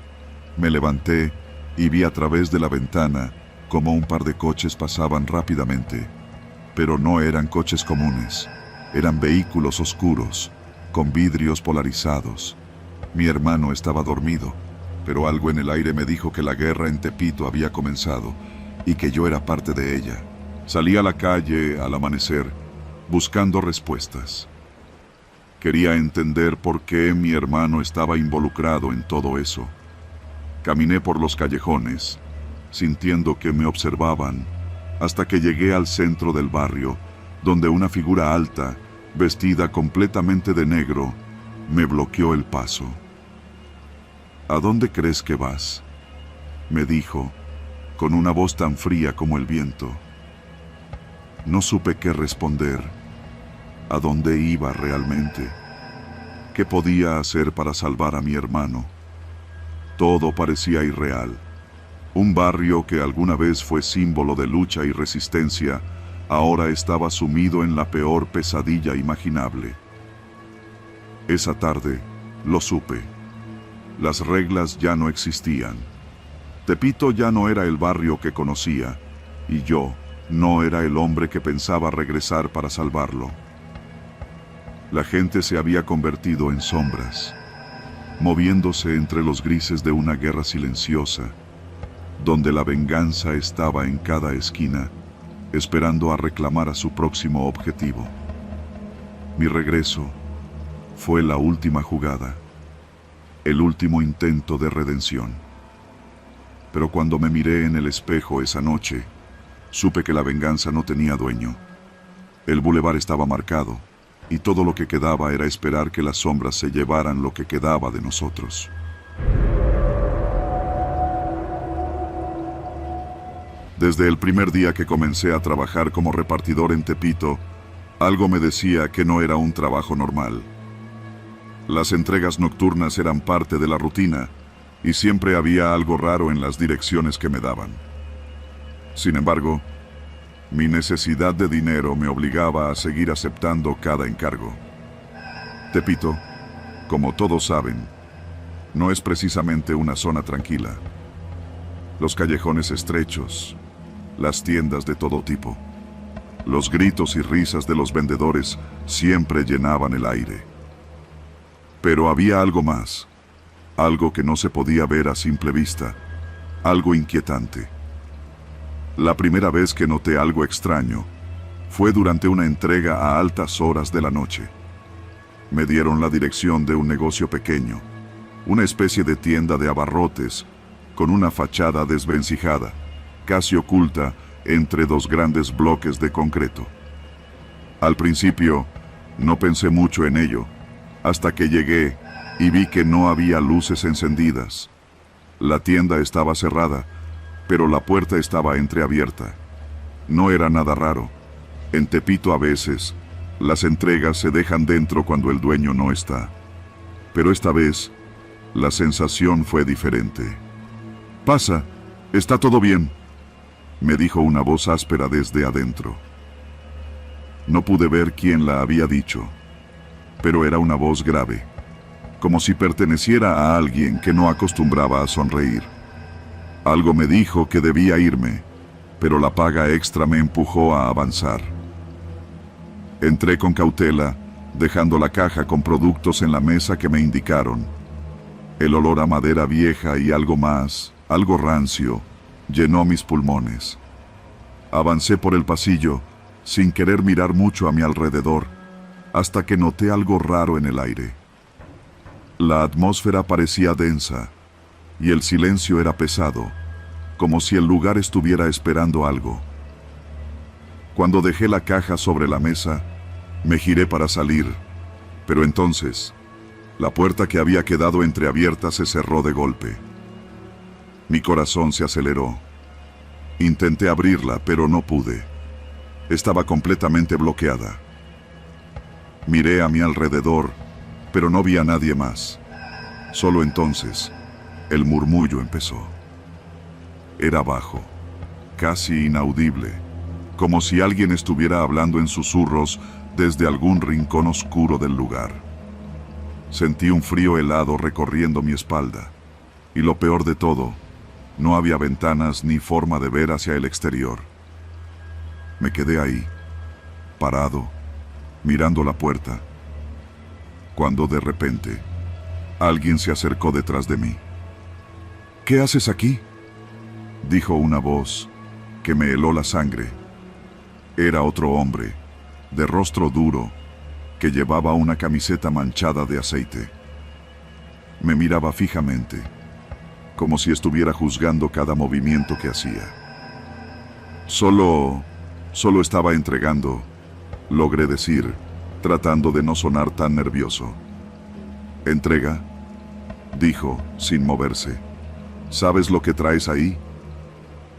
Me levanté y vi a través de la ventana cómo un par de coches pasaban rápidamente. Pero no eran coches comunes. Eran vehículos oscuros, con vidrios polarizados. Mi hermano estaba dormido, pero algo en el aire me dijo que la guerra en Tepito había comenzado y que yo era parte de ella. Salí a la calle al amanecer, buscando respuestas. Quería entender por qué mi hermano estaba involucrado en todo eso. Caminé por los callejones, sintiendo que me observaban, hasta que llegué al centro del barrio, donde una figura alta, vestida completamente de negro, me bloqueó el paso. ¿A dónde crees que vas?, me dijo, con una voz tan fría como el viento. No supe qué responder. ¿A dónde iba realmente? ¿Qué podía hacer para salvar a mi hermano? Todo parecía irreal. Un barrio que alguna vez fue símbolo de lucha y resistencia, ahora estaba sumido en la peor pesadilla imaginable. Esa tarde, lo supe. Las reglas ya no existían. Tepito ya no era el barrio que conocía, y yo no era el hombre que pensaba regresar para salvarlo. La gente se había convertido en sombras, moviéndose entre los grises de una guerra silenciosa, donde la venganza estaba en cada esquina, esperando a reclamar a su próximo objetivo. Mi regreso fue la última jugada, el último intento de redención. Pero cuando me miré en el espejo esa noche, supe que la venganza no tenía dueño. El bulevar estaba marcado, y todo lo que quedaba era esperar que las sombras se llevaran lo que quedaba de nosotros. Desde el primer día que comencé a trabajar como repartidor en Tepito, algo me decía que no era un trabajo normal. Las entregas nocturnas eran parte de la rutina, y siempre había algo raro en las direcciones que me daban. Sin embargo, mi necesidad de dinero me obligaba a seguir aceptando cada encargo. Tepito, como todos saben, no es precisamente una zona tranquila. Los callejones estrechos, las tiendas de todo tipo, los gritos y risas de los vendedores siempre llenaban el aire. Pero había algo más, algo que no se podía ver a simple vista, algo inquietante. La primera vez que noté algo extraño fue durante una entrega a altas horas de la noche. Me dieron la dirección de un negocio pequeño, una especie de tienda de abarrotes, con una fachada desvencijada, casi oculta entre dos grandes bloques de concreto. Al principio, no pensé mucho en ello, hasta que llegué y vi que no había luces encendidas. La tienda estaba cerrada, pero la puerta estaba entreabierta. No era nada raro. En Tepito a veces, las entregas se dejan dentro cuando el dueño no está. Pero esta vez, la sensación fue diferente. «Pasa, está todo bien», me dijo una voz áspera desde adentro. No pude ver quién la había dicho, pero era una voz grave, como si perteneciera a alguien que no acostumbraba a sonreír. Algo me dijo que debía irme, pero la paga extra me empujó a avanzar. Entré con cautela, dejando la caja con productos en la mesa que me indicaron. El olor a madera vieja y algo más, algo rancio, llenó mis pulmones. Avancé por el pasillo, sin querer mirar mucho a mi alrededor, hasta que noté algo raro en el aire. La atmósfera parecía densa, y el silencio era pesado, como si el lugar estuviera esperando algo. Cuando dejé la caja sobre la mesa, me giré para salir, pero entonces, la puerta que había quedado entreabierta se cerró de golpe. Mi corazón se aceleró. Intenté abrirla, pero no pude. Estaba completamente bloqueada. Miré a mi alrededor, pero no vi a nadie más. Solo entonces, el murmullo empezó. Era bajo, casi inaudible, como si alguien estuviera hablando en susurros desde algún rincón oscuro del lugar. Sentí un frío helado recorriendo mi espalda, y lo peor de todo, no había ventanas ni forma de ver hacia el exterior. Me quedé ahí, parado, mirando la puerta, cuando de repente, alguien se acercó detrás de mí. «¿Qué haces aquí?», dijo una voz que me heló la sangre. Era otro hombre, de rostro duro, que llevaba una camiseta manchada de aceite. Me miraba fijamente, como si estuviera juzgando cada movimiento que hacía. Solo estaba entregando, logré decir, tratando de no sonar tan nervioso. «¿Entrega?», dijo, sin moverse. «¿Sabes lo que traes ahí?».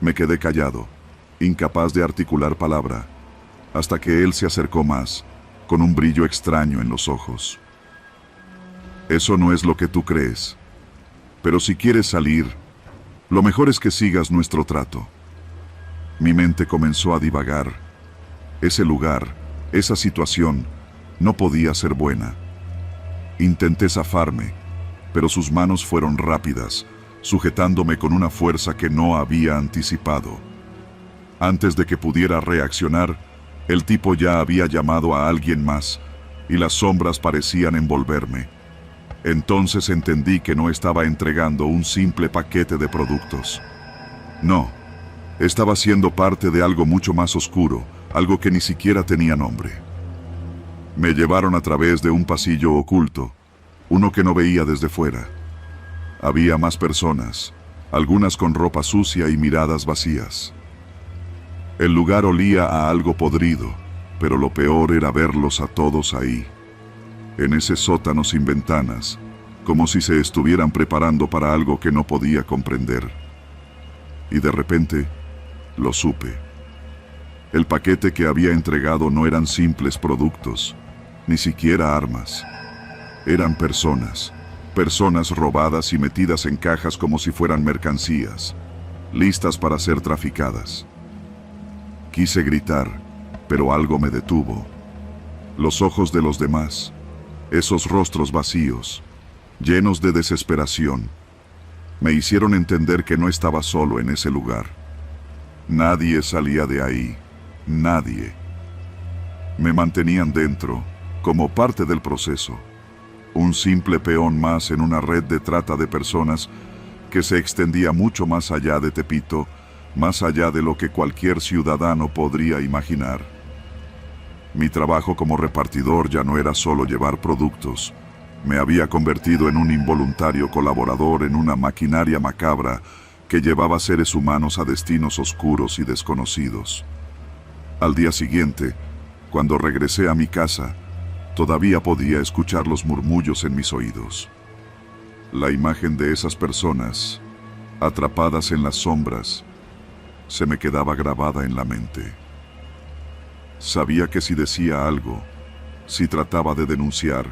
Me quedé callado, incapaz de articular palabra, hasta que él se acercó más, con un brillo extraño en los ojos. «Eso no es lo que tú crees, pero si quieres salir, lo mejor es que sigas nuestro trato». Mi mente comenzó a divagar. Ese lugar, esa situación, no podía ser buena. Intenté zafarme, pero sus manos fueron rápidas, sujetándome con una fuerza que no había anticipado. Antes de que pudiera reaccionar, el tipo ya había llamado a alguien más, y las sombras parecían envolverme. Entonces entendí que no estaba entregando un simple paquete de productos. No, estaba siendo parte de algo mucho más oscuro, algo que ni siquiera tenía nombre. Me llevaron a través de un pasillo oculto, uno que no veía desde fuera. Había más personas, algunas con ropa sucia y miradas vacías. El lugar olía a algo podrido, pero lo peor era verlos a todos ahí, en ese sótano sin ventanas, como si se estuvieran preparando para algo que no podía comprender. Y de repente, lo supe. El paquete que había entregado no eran simples productos, ni siquiera armas. Eran personas robadas y metidas en cajas como si fueran mercancías, listas para ser traficadas. Quise gritar, pero algo me detuvo. Los ojos de los demás, esos rostros vacíos, llenos de desesperación, me hicieron entender que no estaba solo en ese lugar. Nadie salía de ahí, nadie. Me mantenían dentro, como parte del proceso. Un simple peón más en una red de trata de personas que se extendía mucho más allá de Tepito, más allá de lo que cualquier ciudadano podría imaginar. Mi trabajo como repartidor ya no era solo llevar productos. Me había convertido en un involuntario colaborador en una maquinaria macabra que llevaba seres humanos a destinos oscuros y desconocidos. Al día siguiente, cuando regresé a mi casa, todavía podía escuchar los murmullos en mis oídos. La imagen de esas personas, atrapadas en las sombras, se me quedaba grabada en la mente. Sabía que si decía algo, si trataba de denunciar,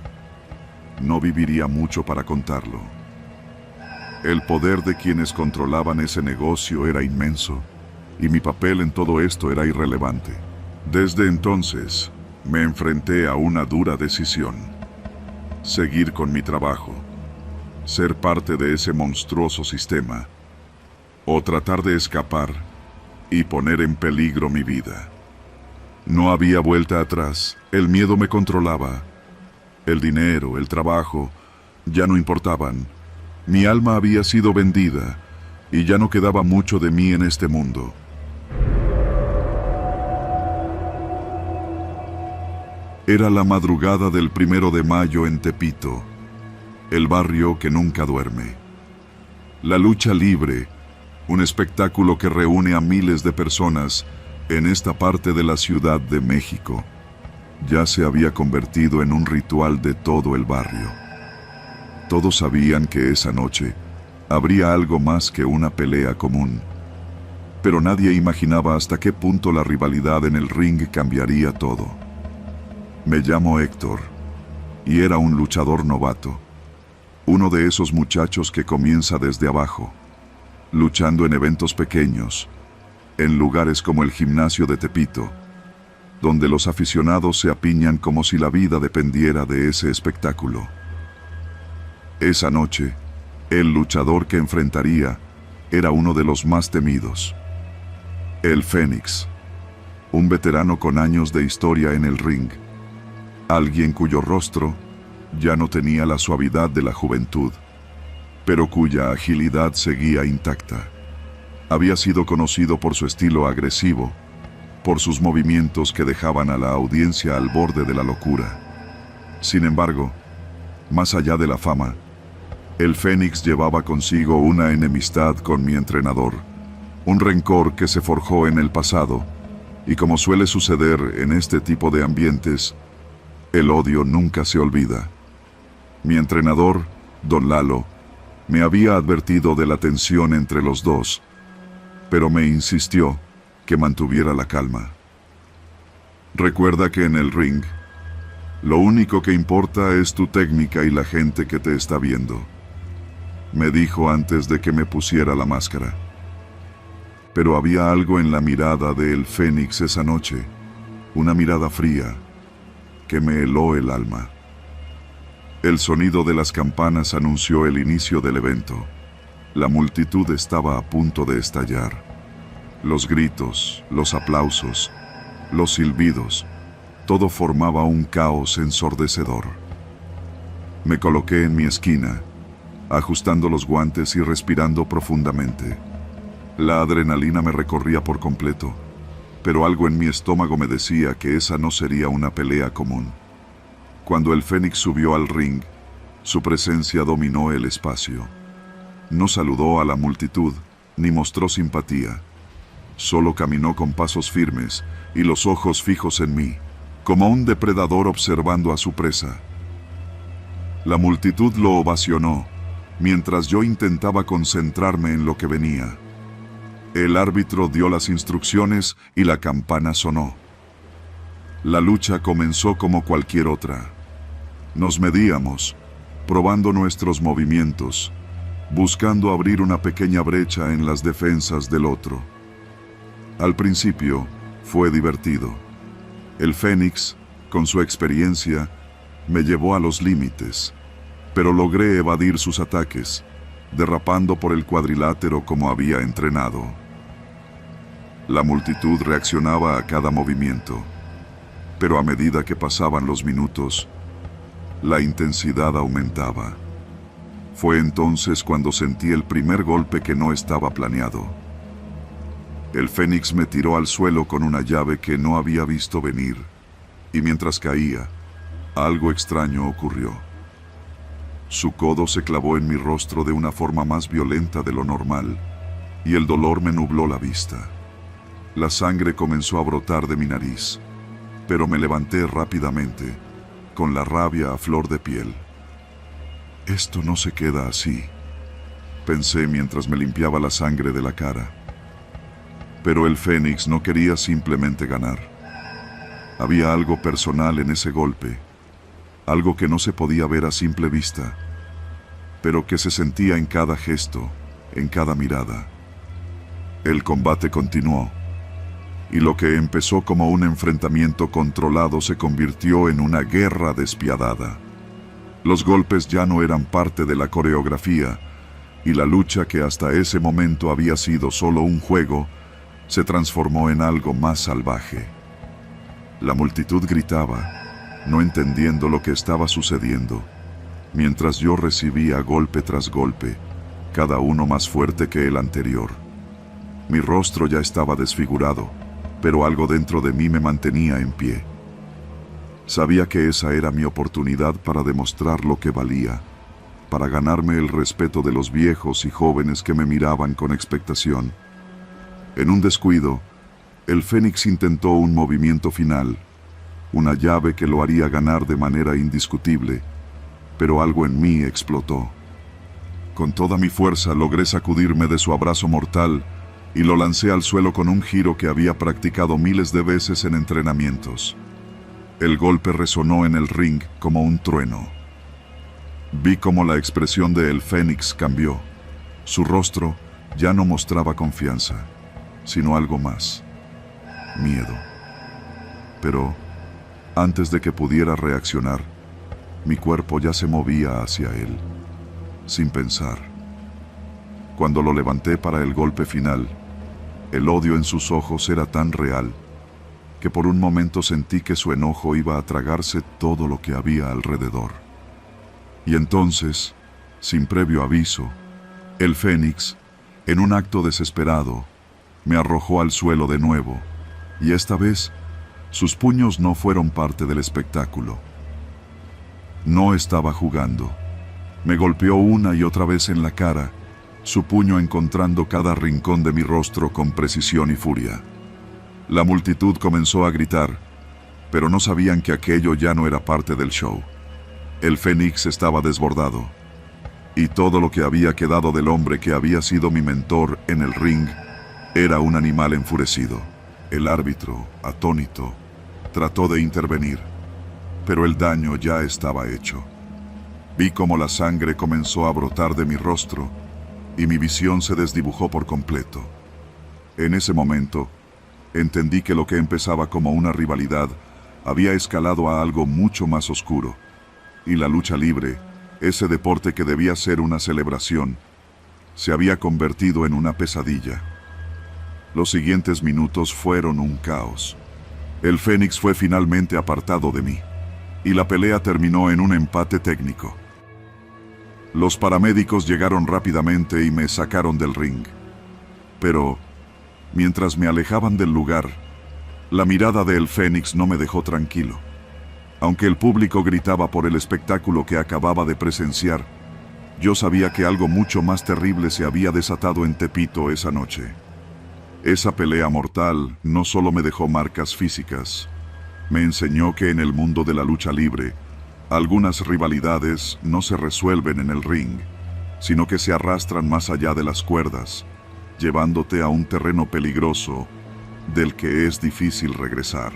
no viviría mucho para contarlo. El poder de quienes controlaban ese negocio era inmenso, y mi papel en todo esto era irrelevante. Desde entonces, me enfrenté a una dura decisión: seguir con mi trabajo, ser parte de ese monstruoso sistema, o tratar de escapar y poner en peligro mi vida. No había vuelta atrás, el miedo me controlaba. El dinero, el trabajo, ya no importaban. Mi alma había sido vendida, y ya no quedaba mucho de mí en este mundo. Era la madrugada del 1 de mayo en Tepito, el barrio que nunca duerme. La lucha libre, un espectáculo que reúne a miles de personas En esta parte de la Ciudad de México, ya se había convertido en un ritual de todo el barrio. Todos sabían que esa noche habría algo más que una pelea común, pero nadie imaginaba hasta qué punto la rivalidad en el ring cambiaría todo. Me llamo Héctor, y era un luchador novato, uno de esos muchachos que comienza desde abajo, luchando en eventos pequeños, en lugares como el gimnasio de Tepito, donde los aficionados se apiñan como si la vida dependiera de ese espectáculo. Esa noche, el luchador que enfrentaría era uno de los más temidos. El Fénix, un veterano con años de historia en el ring, alguien cuyo rostro ya no tenía la suavidad de la juventud, pero cuya agilidad seguía intacta. Había sido conocido por su estilo agresivo, por sus movimientos que dejaban a la audiencia al borde de la locura. Sin embargo, más allá de la fama, el Fénix llevaba consigo una enemistad con mi entrenador, un rencor que se forjó en el pasado, y como suele suceder en este tipo de ambientes, el odio nunca se olvida. Mi entrenador, Don Lalo, me había advertido de la tensión entre los dos, pero me insistió que mantuviera la calma. Recuerda que en el ring, lo único que importa es tu técnica y la gente que te está viendo, me dijo antes de que me pusiera la máscara. Pero había algo en la mirada de el Fénix esa noche, una mirada fría, que me heló el alma. El sonido de las campanas anunció el inicio del evento. La multitud estaba a punto de estallar. Los gritos, los aplausos, los silbidos, todo formaba un caos ensordecedor. Me coloqué en mi esquina, ajustando los guantes y respirando profundamente. La adrenalina me recorría por completo, pero algo en mi estómago me decía que esa no sería una pelea común. Cuando el Fénix subió al ring, su presencia dominó el espacio. No saludó a la multitud, ni mostró simpatía. Solo caminó con pasos firmes y los ojos fijos en mí, como un depredador observando a su presa. La multitud lo ovacionó, mientras yo intentaba concentrarme en lo que venía. El árbitro dio las instrucciones y la campana sonó. La lucha comenzó como cualquier otra. Nos medíamos, probando nuestros movimientos, buscando abrir una pequeña brecha en las defensas del otro. Al principio, fue divertido. El Fénix, con su experiencia, me llevó a los límites, pero logré evadir sus ataques, derrapando por el cuadrilátero como había entrenado. La multitud reaccionaba a cada movimiento, pero a medida que pasaban los minutos, la intensidad aumentaba. Fue entonces cuando sentí el primer golpe que no estaba planeado. El Fénix me tiró al suelo con una llave que no había visto venir, y mientras caía, algo extraño ocurrió. Su codo se clavó en mi rostro de una forma más violenta de lo normal, y el dolor me nubló la vista. La sangre comenzó a brotar de mi nariz, pero me levanté rápidamente, con la rabia a flor de piel. Esto no se queda así, pensé mientras me limpiaba la sangre de la cara. Pero el Fénix no quería simplemente ganar. Había algo personal en ese golpe, algo que no se podía ver a simple vista, pero que se sentía en cada gesto, en cada mirada. El combate continuó, y lo que empezó como un enfrentamiento controlado se convirtió en una guerra despiadada. Los golpes ya no eran parte de la coreografía, y la lucha que hasta ese momento había sido solo un juego, se transformó en algo más salvaje. La multitud gritaba, no entendiendo lo que estaba sucediendo, mientras yo recibía golpe tras golpe, cada uno más fuerte que el anterior. Mi rostro ya estaba desfigurado, pero algo dentro de mí me mantenía en pie. Sabía que esa era mi oportunidad para demostrar lo que valía, para ganarme el respeto de los viejos y jóvenes que me miraban con expectación. En un descuido, El Fénix intentó un movimiento final, una llave que lo haría ganar de manera indiscutible, pero algo en mí explotó. Con toda mi fuerza logré sacudirme de su abrazo mortal y lo lancé al suelo con un giro que había practicado miles de veces en entrenamientos. El golpe resonó en el ring como un trueno. Vi cómo la expresión de El Fénix cambió. Su rostro ya no mostraba confianza, sino algo más: miedo. Pero antes de que pudiera reaccionar, mi cuerpo ya se movía hacia él, sin pensar. Cuando lo levanté para el golpe final, el odio en sus ojos era tan real que por un momento sentí que su enojo iba a tragarse todo lo que había alrededor. Y entonces, sin previo aviso, el Fénix, en un acto desesperado, me arrojó al suelo de nuevo, y esta vez sus puños no fueron parte del espectáculo. No estaba jugando. Me golpeó una y otra vez en la cara, su puño encontrando cada rincón de mi rostro con precisión y furia. La multitud comenzó a gritar, pero no sabían que aquello ya no era parte del show. El Fénix estaba desbordado, y todo lo que había quedado del hombre que había sido mi mentor en el ring era un animal enfurecido. El árbitro, atónito, trató de intervenir, pero el daño ya estaba hecho. Vi cómo la sangre comenzó a brotar de mi rostro y mi visión se desdibujó por completo. En ese momento, entendí que lo que empezaba como una rivalidad había escalado a algo mucho más oscuro, y la lucha libre, ese deporte que debía ser una celebración, se había convertido en una pesadilla. Los siguientes minutos fueron un caos. El Fénix fue finalmente apartado de mí, y la pelea terminó en un empate técnico. Los paramédicos llegaron rápidamente y me sacaron del ring. Pero, mientras me alejaban del lugar, la mirada de El Fénix no me dejó tranquilo. Aunque el público gritaba por el espectáculo que acababa de presenciar, yo sabía que algo mucho más terrible se había desatado en Tepito esa noche. Esa pelea mortal no solo me dejó marcas físicas, me enseñó que en el mundo de la lucha libre, algunas rivalidades no se resuelven en el ring, sino que se arrastran más allá de las cuerdas, llevándote a un terreno peligroso del que es difícil regresar.